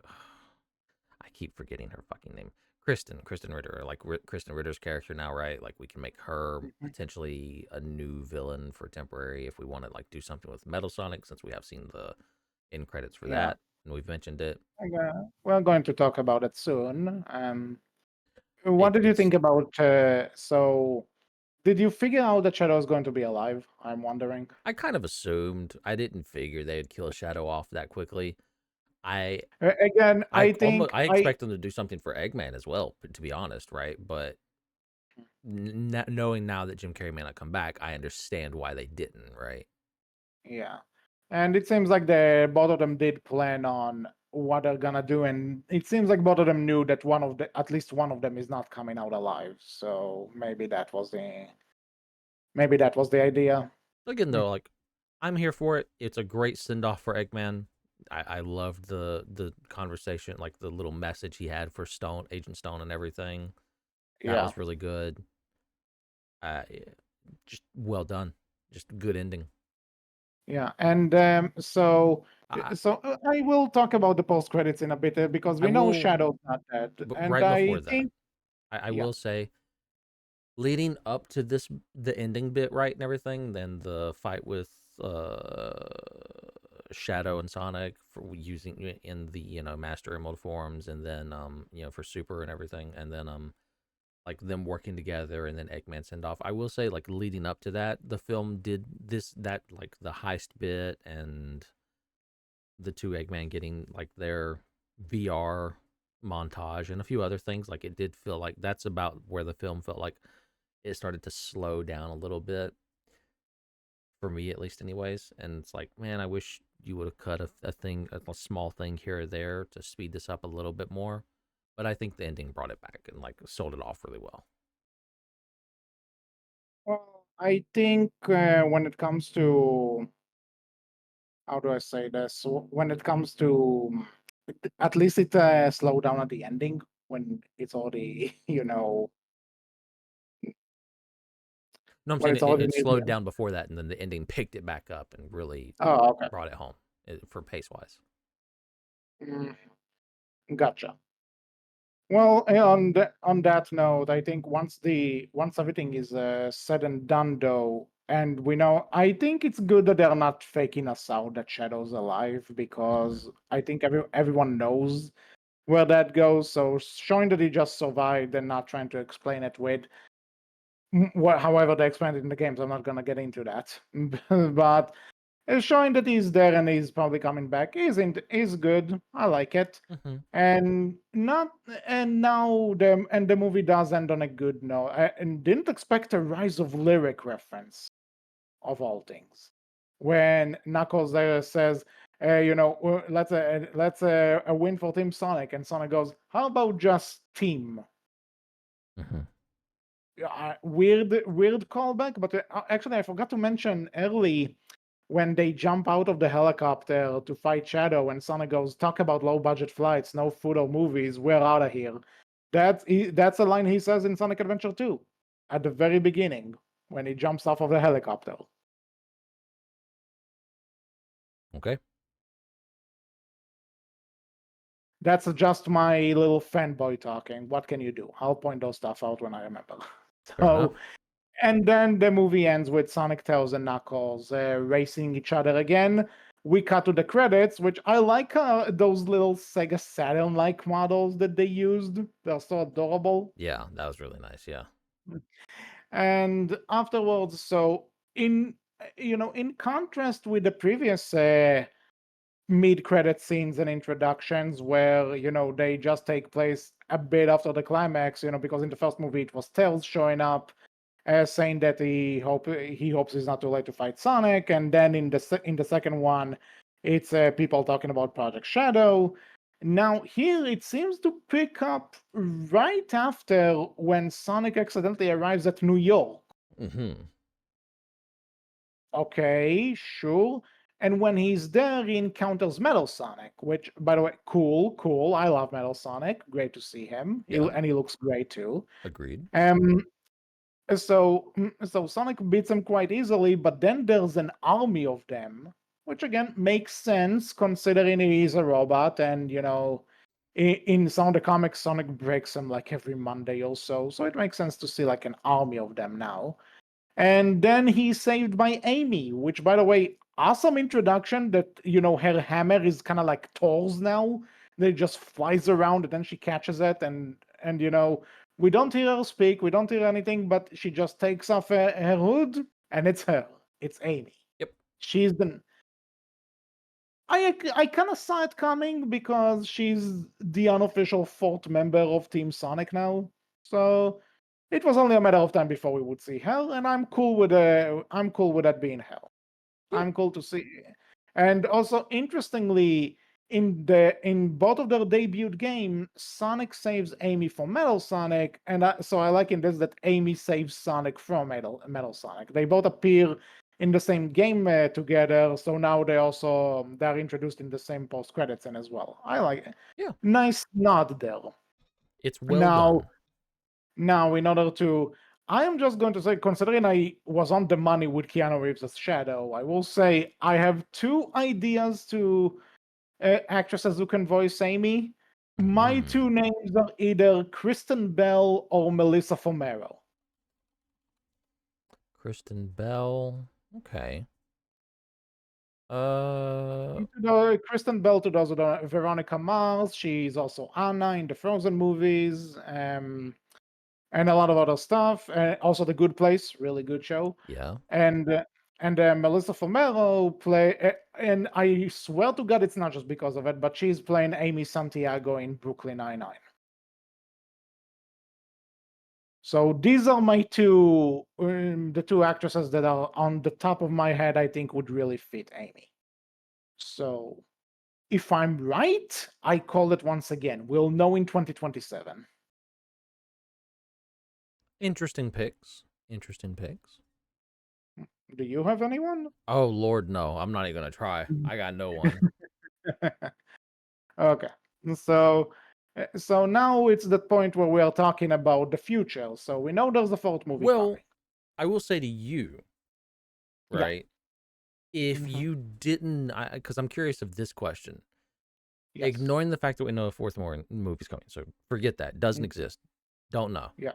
I keep forgetting her fucking name. Kristen Ritter, like Kristen Ritter's character now, right? Like we can make her Mhm. potentially a new villain for temporary if we want to like do something with Metal Sonic, since we have seen the end credits for Yeah. that and we've mentioned it. We're going to talk about it soon. What It, did you it's think about? Did you figure out that Shadow is going to be alive? I'm wondering. I kind of assumed. I didn't figure they would kill Shadow off that quickly. I Again, I think I expect them to do something for Eggman as well, to be honest, right? But knowing now that Jim Carrey may not come back, I understand why they didn't, right? yeah. And it seems like the both of them did plan on what they're gonna do, and it seems like both of them knew that at least one of them is not coming out alive. So maybe that was the idea. Again, Mm. though, like I'm here for it. It's a great send off for Eggman. I loved the conversation, like the little message he had for Agent Stone, and everything. That Yeah. was really good. Yeah, just well done. Just good ending. Yeah, and I I will talk about the post credits in a bit because I we know will, Shadow's not dead, but and right I before that, think I yeah. will say, leading up to the ending bit, right, and everything, then the fight with Shadow and Sonic for using in the Master Emerald forms, and then for Super and everything, and then like them working together, and then Eggman send off. I will say, like, leading up to that, the film did that, like the heist bit and the two Eggman getting like their VR montage and a few other things. Like, it did feel like that's about where the film felt like it started to slow down a little bit, for me at least, anyways. And it's like, man, I wish you would have cut a small thing here or there to speed this up a little bit more. But I think the ending brought it back and like sold it off really well. Well, I think when it comes to how do I say this? When it comes to at least it slowed down at the ending when it's already No, I'm when saying it's it, already it near the slowed end. down before that, and then the ending picked it back up and really Oh, okay. brought it home, for pace wise. Mm, gotcha. Well, on that note, I think once everything is said and done, though, and we know, I think it's good that they're not faking us out that Shadow's alive Hmm. because I think everyone knows where that goes. So showing that he just survived and not trying to explain it with however they explained it in the games, I'm not gonna get into that. But showing that he's there and he's probably coming back is good. I like it. Hmm. And not and now the movie does end on a good note. And didn't expect a Rise of Lyric reference of all things when Knuckles there says, let's a win for Team Sonic, and Sonic goes, "How about just Team?" Hmm. Weird callback, but actually I forgot to mention early when they jump out of the helicopter to fight Shadow, and Sonic goes, "Talk about low budget flights, no food or movies, we're out of here." That's a line he says in Sonic Adventure 2 at the very beginning when he jumps off of the helicopter. Okay, That's just my little fanboy talking. What can you do? I'll point those stuff out when I remember. fair enough. So, and then the movie ends with Sonic, Tails, and Knuckles racing each other again. We cut to the credits, which I like those little Sega Saturn-like models that they used. They're so adorable. Yeah, that was really nice. Yeah. And afterwards, so in contrast with the previous mid-credit scenes and introductions, where they just take place a bit after the climax, because in the first movie it was Tails showing up saying that he hopes it's not too late to fight Sonic, and then in the second one, it's people talking about Project Shadow. Now here it seems to pick up right after when Sonic accidentally arrives at New York. Hmm. Okay, sure. And when he's there, he encounters Metal Sonic, which, by the way, cool. I love Metal Sonic. Great to see him. Yeah. And he looks great too. Agreed. Um, so Sonic beats them quite easily, but then there's an army of them, which again makes sense considering he's a robot, and in some of the comics, Sonic breaks them like every Monday or so. So it makes sense to see like an army of them now. And then he's saved by Amy, which, by the way, awesome introduction. That her hammer is kind of like Thor's now. That it just flies around, and then she catches it, and we don't hear her speak, we don't hear anything, but she just takes off her hood, and it's her. It's Amy. Yep. She's the. I kind of saw it coming because she's the unofficial fourth member of Team Sonic now. So it was only a matter of time before we would see her, and I'm cool with that being her. Yeah. I'm cool to see. And also, interestingly, in both of their debut game, Sonic saves Amy from Metal Sonic, and so I like in this that Amy saves Sonic from Metal Sonic. They both appear in the same game together. So now they're introduced in the same post credits scene as well. I like it. Yeah, Nice nod there. it's well Now, done. now, in order to, I am just going to say, considering I was on the money with Keanu Reeves as Shadow, I will say I have two ideas to actresses who can voice Amy. My Hmm. two names are either Kristen Bell or Melissa Fomero. Kristen Bell. Okay. Uh, Kristen Bell to those Veronica Mars. She's also Anna in the Frozen movies, and a lot of other stuff. Also, The Good Place, really good show. yeah. And Melissa Fomero and I swear to God, it's not just because of it, but she's playing Amy Santiago in Brooklyn Nine-Nine. So these are my the two actresses that are on the top of my head. I think would really fit Amy. So if I'm right, I call it once again. We'll know in 2027. Interesting picks. Interesting picks. Do you have anyone? Oh Lord, no! I'm not even gonna try. I got no one. Okay. So so now it's the point where we are talking about the future. So we know there's a fourth movie Well, coming. I will say to you, Yeah. right? If Hmm. you didn't, because I'm curious of this question, Yes. ignoring the fact that we know a fourth more movie's coming, so forget that. Doesn't Mm. exist. Don't know. Yeah.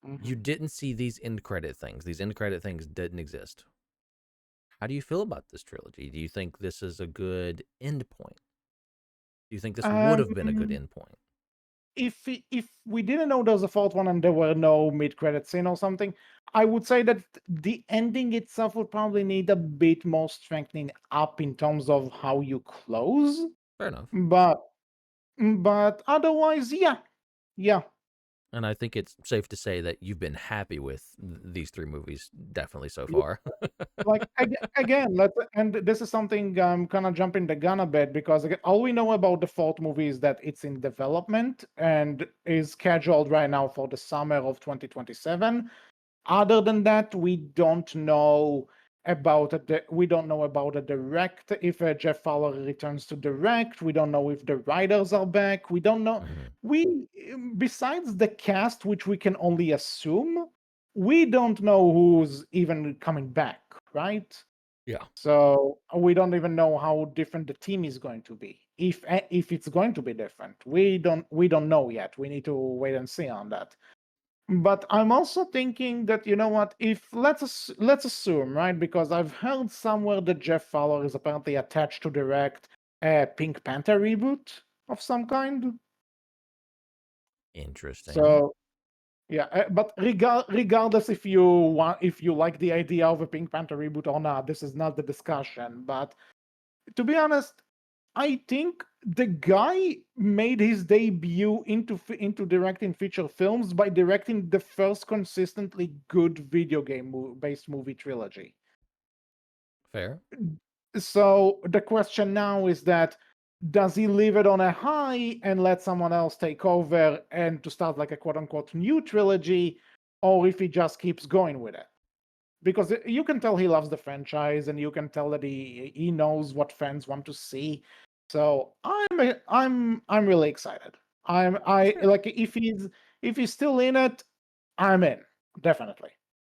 Hmm. You didn't see these end credit things. These end credit things didn't exist. How do you feel about this trilogy? Do you think this is a good end point? Do you think this would have been a good Um, end point? if we didn't know there was a fourth one and there were no mid-credit scene or something, I would say that the ending itself would probably need a bit more strengthening up in terms of how you close. Fair enough. But but otherwise, yeah, yeah. And I think it's safe to say that you've been happy with these three movies, definitely so far. Like again, let's and this is something I'm kind of jumping the gun a bit because again, all we know about the fourth movie is that it's in development and is scheduled right now for the summer of 2027. Other than that, we don't know we don't know about the direct if Jeff Fowler returns to direct. We don't know if the writers are back. We don't know. Mhm. We besides the cast, which we can only assume, we don't know who's even coming back, right? Yeah, So we don't even know how different the team is going to be. If it's going to be different, we don't know yet. We need to wait and see on that. But I'm also thinking that you know what? If let's assume, right? Because I've heard somewhere that Jeff Fowler is apparently attached to direct a Pink Panther reboot of some kind. interesting. So yeah, but regardless if you like the idea of a Pink Panther reboot or not, this is not the discussion. But to be honest, I think the guy made his debut into directing feature films by directing the first consistently good video game based movie trilogy. Fair. So the question now is that does he leave it on a high and let someone else take over and to start like a quote unquote new trilogy, or if he just keeps going with it? Because you can tell he loves the franchise and you can tell that he knows what fans want to see. So I'm really excited. I Fair. like if he's still in it, I'm in, definitely.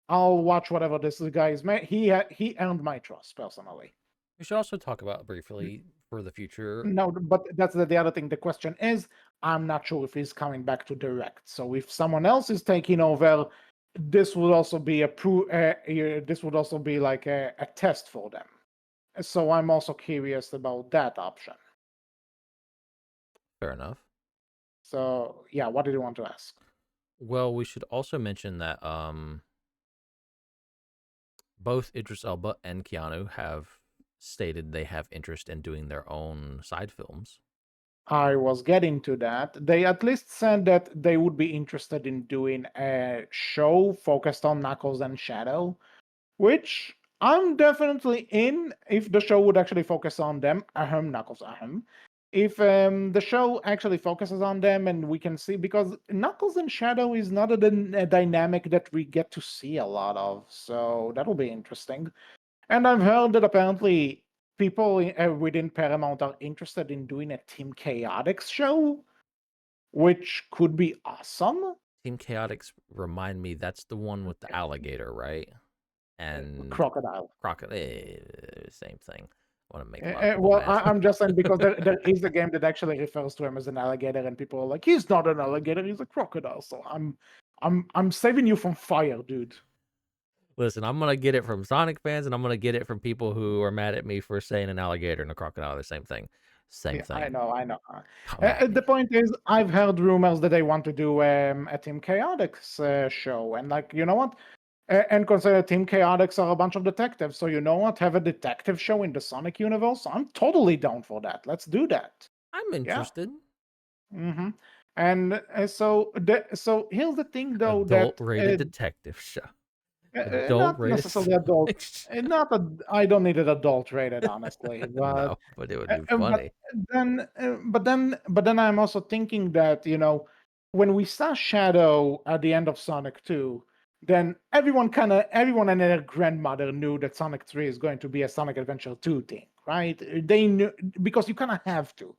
I'll watch whatever this guy is made. He earned my trust personally. We should also talk about briefly for the future. No, but that's the other thing. The question is, I'm not sure if he's coming back to direct. So if someone else is taking over, this would also be this would also be like a test for them. So I'm also curious about that option. Fair enough. So yeah, what did you want to ask? Well, we should also mention that both Idris Elba and Keanu have stated they have interest in doing their own side films. I was getting to that. They at least said that they would be interested in doing a show focused on Knuckles and Shadow, which I'm definitely in if the show would actually focus on them. Ahem, Knuckles, ahem. If the show actually focuses on them and we can see, because Knuckles and Shadow is not a dynamic that we get to see a lot of, so that'll be interesting. And I've heard that apparently people within Paramount are interested in doing a Team Chaotix show, which could be awesome. Team Chaotix remind me that's the one with the alligator, right? And Crocodile. crocodile, same thing. I want to make a lot of people Well, mad. I'm just saying because there is a game that actually refers to him as an alligator, and people are like, "He's not an alligator; he's a crocodile." So I'm saving you from fire, dude. Listen, I'm gonna get it from Sonic fans, and I'm gonna get it from people who are mad at me for saying an alligator and a crocodile are the same thing. Same Yeah, I thing. know, I know. Come at The me. point is, I've heard rumors that they want to do a Team Chaotix show, and like, you know what? And consider Team Chaotix are a bunch of detectives, so you know what? Have a detective show in the Sonic universe. I'm totally down for that. Let's do that. I'm Yeah. interested. Mm-hmm. And so here's the thing, though, Adult that rated detective show. Adult not rated necessarily adult. Sonic show. Not a, I don't need it adult rated, honestly, but No, but it would Uh, be uh, but funny. but then I'm also thinking that when we saw Shadow at the end of Sonic 2, then everyone and their grandmother knew that Sonic 3 is going to be a Sonic Adventure 2 thing, right? They knew because you kind of have to.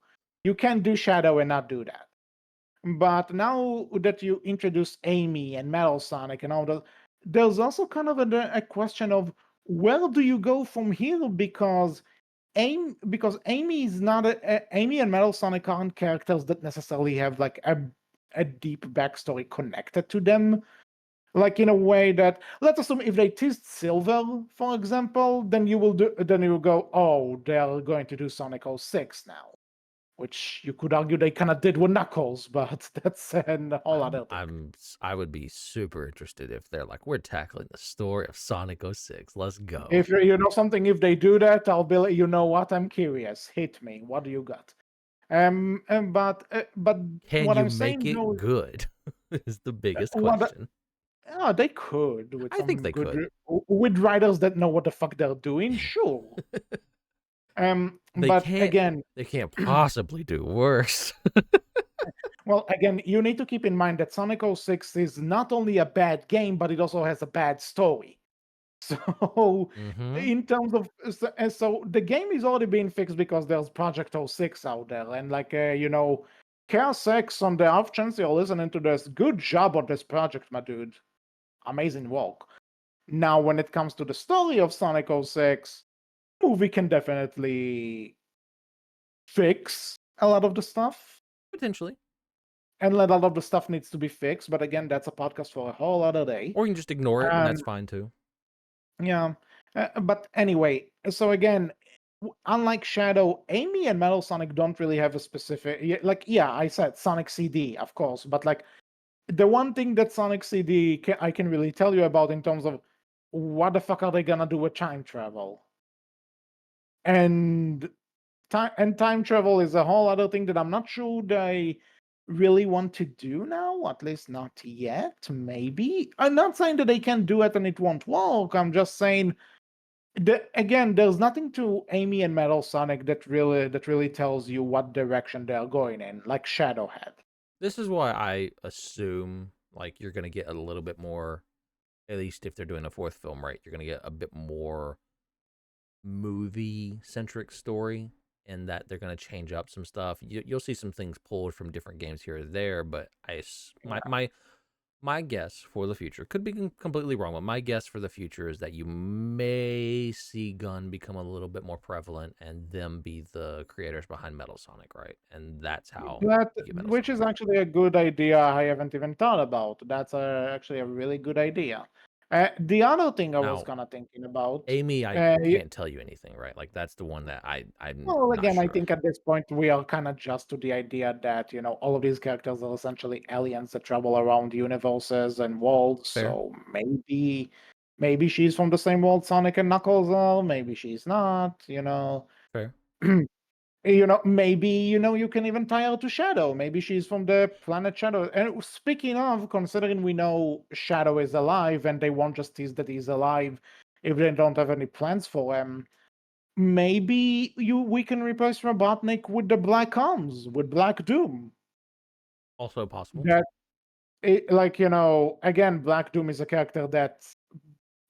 You can't do Shadow and not do that. But now that you introduce Amy and Metal Sonic and all that, there's also kind of a question of where do you go from here because Amy is not Amy and Metal Sonic aren't characters that necessarily have like a deep backstory connected to them. Like in a way that let's assume if they teased Silver, for example, then you will go, oh, they're going to do Sonic 06 now. Which you could argue they kind of did with Knuckles, but that's a whole other thing. I would be super interested if they're like, we're tackling the story of Sonic 06. Let's go. If you know something, if they do that, I'll be like, you know what? I'm curious. Hit me. What do you got? But Can what you I'm make saying though, it good? Is the biggest what question. they could with I think some they good could. with writers that know what the fuck they're doing, sure. They But can't again, they can't possibly do worse. well, again, you need to keep in mind that Sonic 06 is not only a bad game, but it also has a bad story. So, Mm-hmm. in terms of so the game is already being fixed because there's Project 06 out there, and like Chaos X on the off chance you're listening to this, good job on this project, my dude, amazing work. Now, when it comes to the story of Sonic 06, movie can definitely fix a lot of the stuff, Potentially. and a lot of the stuff needs to be fixed. But again, that's a podcast for a whole other day. Or you can just ignore it, and Um, that's fine too. Yeah. But anyway, so again, unlike Shadow, Amy and Metal Sonic don't really have a specific like yeah, I said Sonic CD, of course, but like the one thing that Sonic CD I can really tell you about in terms of what the fuck are they gonna do with time travel? And time travel is a whole other thing that I'm not sure they really want to do now, at least not yet. Maybe. I'm not saying that they can do it and it won't work. I'm just saying again, there's nothing to Amy and Metal Sonic that really tells you what direction they're going in, like Shadow had. This is why I assume like you're gonna get a little bit more, at least if they're doing a fourth film, right? You're gonna get a bit more movie centric story, and that they're going to change up some stuff. You'll see some things pulled from different games here or there, but Yeah. my guess for the future could be completely wrong, but my guess for the future is that you may see Gun become a little bit more prevalent and them be the creators behind Metal Sonic, right? And that's how That you get Metal which Sonic. is actually a good idea. I haven't even thought about. That's actually a really good idea. The other thing I was Now, kind of thinking about, Amy, I uh, can't tell you anything, right? Like that's the one that I'm well, not again, I sure. think at this point we are kind of just to the idea that all of these characters are essentially aliens that travel around universes and worlds. Fair, So maybe she's from the same world Sonic and Knuckles are. Maybe she's not. fair. Maybe you can even tie her to Shadow. Maybe she's from the planet Shadow. And speaking of, considering we know Shadow is alive, and they won't just tease that he's alive if they don't have any plans for him. Maybe we can replace Robotnik with the Black Arms, with Black Doom. Also possible. That again, Black Doom is a character that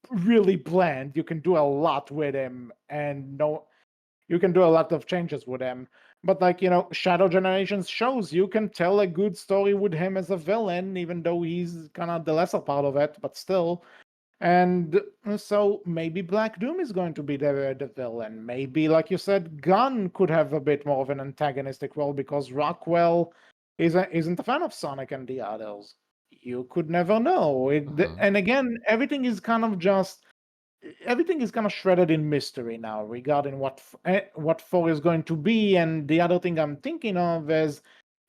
really bland. You can do a lot with him, and no, you can do a lot of changes with him. But like Shadow Generations shows you can tell a good story with him as a villain, even though he's kind of the lesser part of it, but still. And so maybe Black Doom is going to be the villain. Maybe, like you said, Gunn could have a bit more of an antagonistic role because Rockwell isn't a fan of Sonic and the others. You could never know. Hmm. And again, everything is kind of shredded in mystery now regarding what 4 is going to be. And the other thing I'm thinking of is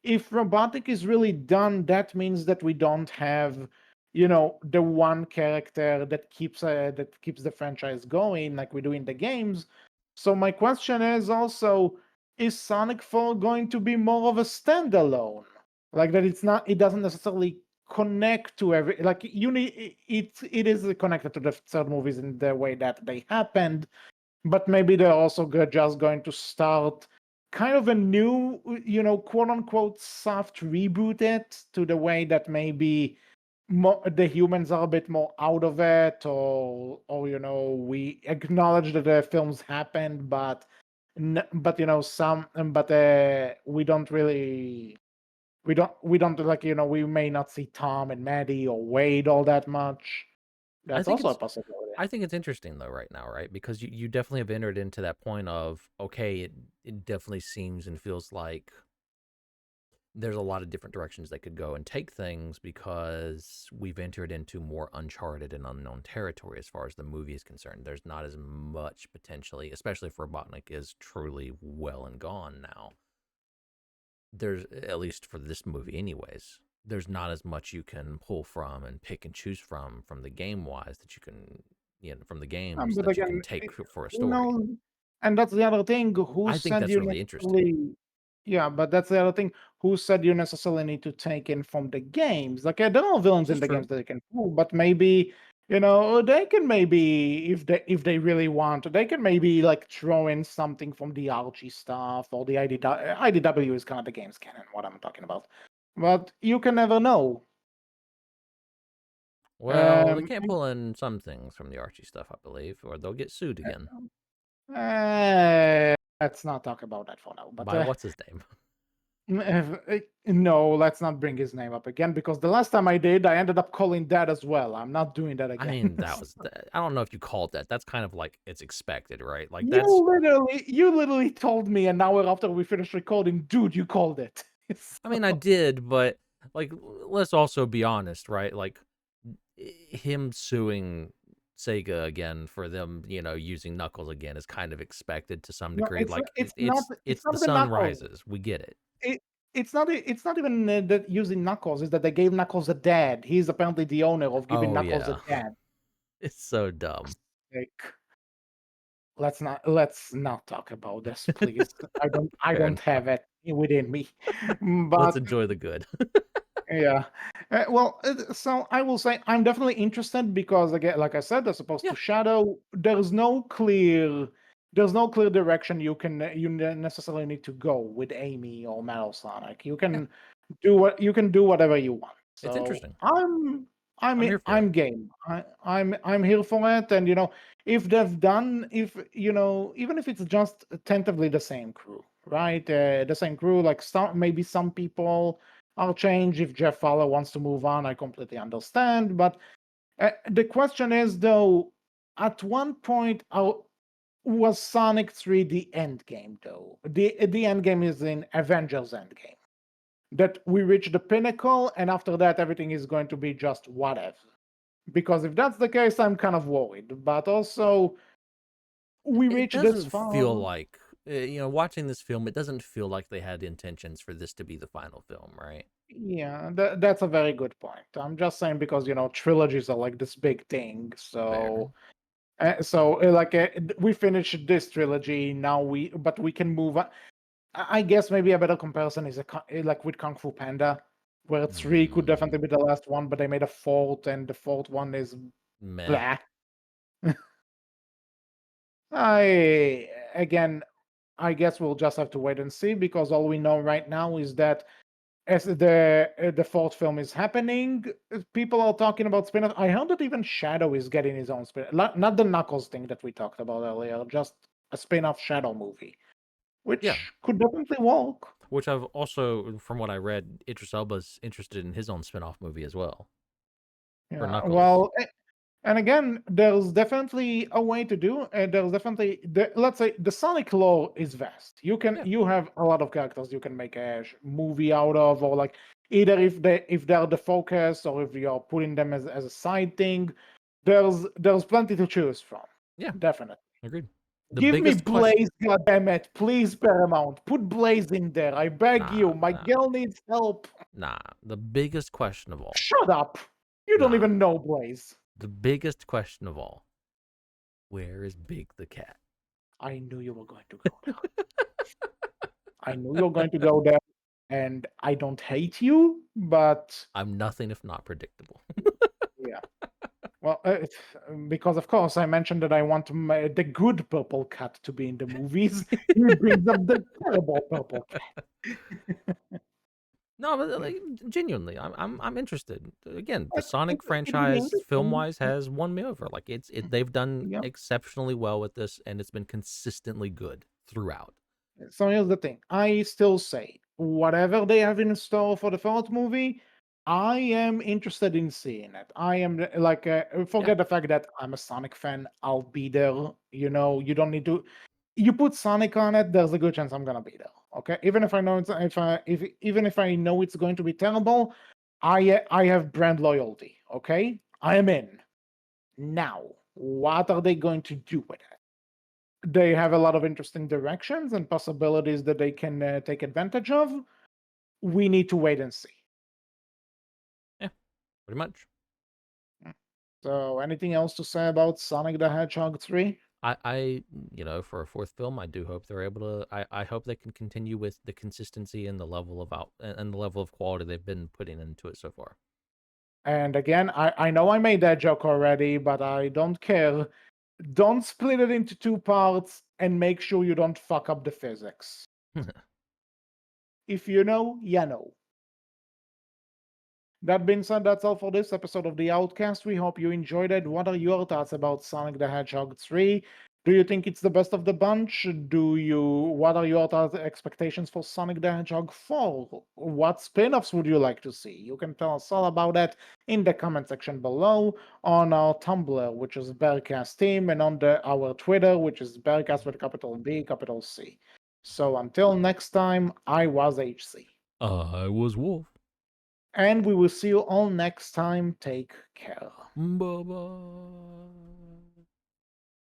if robotic is really done, that means that we don't have the one character that keeps the franchise going like we do in the games. So my question is also, is Sonic 4 going to be more of a standalone, like that it doesn't necessarily connect to every, like you need it is connected to the third movies in the way that they happened, but maybe they're also just going to start kind of a new, quote unquote soft reboot it to the way that maybe the humans are a bit more out of it, or we acknowledge that the films happened, but but some, but we don't really, we don't like, we may not see Tom and Maddie or Wade all that much. I That's think also a it's possibility. I think it's interesting though right now, right? Because you definitely have entered into that point of okay, it definitely seems and feels like there's a lot of different directions they could go and take things because we've entered into more uncharted and unknown territory as far as the movie is concerned. There's not as much potentially, especially if Robotnik is truly well and gone now. There's, at least for this movie anyways, there's not as much you can pull from and pick and choose from the game wise that you can, from the games But that you can again, take for a who story. knows? And that's the other thing. Who I think said that's you really interesting. necessarily? Yeah, but that's the other thing. Who said you necessarily need to take in from the games? Like, there are villains This in is the games true. that they can pull, but maybe they can maybe, if they really want, they can maybe like throw in something from the Archie stuff or the IDW. IDW is kind of the games canon. What I'm talking about, but you can never know. Well, they Um, can't pull in some things from the Archie stuff, I believe, or they'll get sued again. let's not talk about that for now. But By what's his name? no, let's not bring his name up again because the last time I did, I ended up calling that as well. I'm not doing that I again. mean, I don't know if you call it that. That's kind of like it's expected, right? Like that's. You literally told me an hour after we finished recording, dude, you called it. I mean, I So, did, but like, let's also be honest, right? Like him suing Sega again for them, using Knuckles again is kind of expected to some no, degree. it's Like it's not it's it's the not the sun Knuckles. rises. We get it. It, it's not even that using Knuckles. Is that they gave Knuckles a dad. He's apparently the owner of giving Oh Knuckles a yeah, dad. it's so dumb. Like, let's not talk about this, please. I Fair don't enough. have it within me. Let's But enjoy the good. yeah. Well, so I will say I'm definitely interested because again, like I said, as opposed Yeah, to Shadow, there's no clear direction you necessarily need to go with Amy or Metal Sonic. You yeah, can do whatever you want. it's So interesting. I'm I'm here for it. I'm game. I'm here for it. And if they've done, if even if it's just tentatively the same crew, right? The same crew, like maybe some people I'll change if Jeff Fowler wants to move on. I completely understand. But the question is, though, at one point, was Sonic 3 the end game, though? The end game is in Avengers Endgame. That we reach the pinnacle, and after that, everything is going to be just whatever. Because if that's the case, I'm kind of worried. But also, we It reach this doesn't far. feel like watching this film. It doesn't feel like they had intentions for this to be the final film, right? Yeah, that's a very good point. I'm just saying because trilogies are like this big thing. Fair. We finished this trilogy now. But we can move on. I guess maybe a better comparison is like with Kung Fu Panda, where three could Mm, definitely be the last one, but they made a fourth, and the fourth one is meh. blah. I again, I guess we'll just have to wait and see because all we know right now is that as the fourth film is happening, people are talking about spin-off. I heard that even Shadow is getting his own spin, not the Knuckles thing that we talked about earlier, just a spin-off Shadow movie, Yeah, which could definitely work. which I've also, from what I read, Idris Elba's interested in his own spin-off movie as well for Yeah, Knuckles. well, and again, there's definitely a way to do. And there's definitely let's say the Sonic lore is vast. Yeah, You have a lot of characters you can make a movie out of, or like either if they're the focus or if you're putting them as a side thing. There's plenty to choose from. yeah, Definitely. agreed. The Give me biggest question, Blaze, goddammit. Please, Paramount. Put Blaze in there. I beg nah, you. My nah, girl needs help. nah. The biggest question of all, Shut up. You don't nah. even know Blaze. The biggest question of all, where is Big the cat? I knew you were going to go there. I knew you were going to go there. And I don't hate you, but I'm nothing if not predictable. yeah. Well, because of course I mentioned that I want the good purple cat to be in the movies. He brings up the terrible purple cat. No, but like genuinely, I'm interested. Again, the It, Sonic it will be franchise, film interesting. wise, has won me over. Like they've done Yeah. exceptionally well with this, and it's been consistently good throughout. So here's the thing. I still say whatever they have in store for the fourth movie, I am interested in seeing it. I am like Yeah, forget the fact that I'm a Sonic fan. I'll be there. You know, you don't need to. You put Sonic on it, there's a good chance I'm gonna be there. Okay, even if I know it's if even if I know it's going to be terrible, I have brand loyalty. Okay, I am in. Now, what are they going to do with it? They have a lot of interesting directions and possibilities that they can take advantage of. We need to wait and see. yeah, pretty much. So, anything else to say about Sonic the Hedgehog 3? For a fourth film, I do hope they're able to. I hope they can continue with the consistency and the level of and the level of quality they've been putting into it so far. And again, I know I made that joke already, but I don't care. Don't split it into two parts and make sure you don't fuck up the physics. If you know, you know. That being said, that's all for this episode of the Outcast. We hope you enjoyed it. What are your thoughts about Sonic the Hedgehog 3? Do you think it's the best of the bunch? What are your thoughts, expectations for Sonic the Hedgehog 4? What spin-offs would you like to see? You can tell us all about that in the comment section below, on our Tumblr, which is Berkcast Team, and on our Twitter, which is Berkcast with capital B, capital C. So until next time, I was HC. I was Wolf. And we will see you all next time. Take care. Bye bye.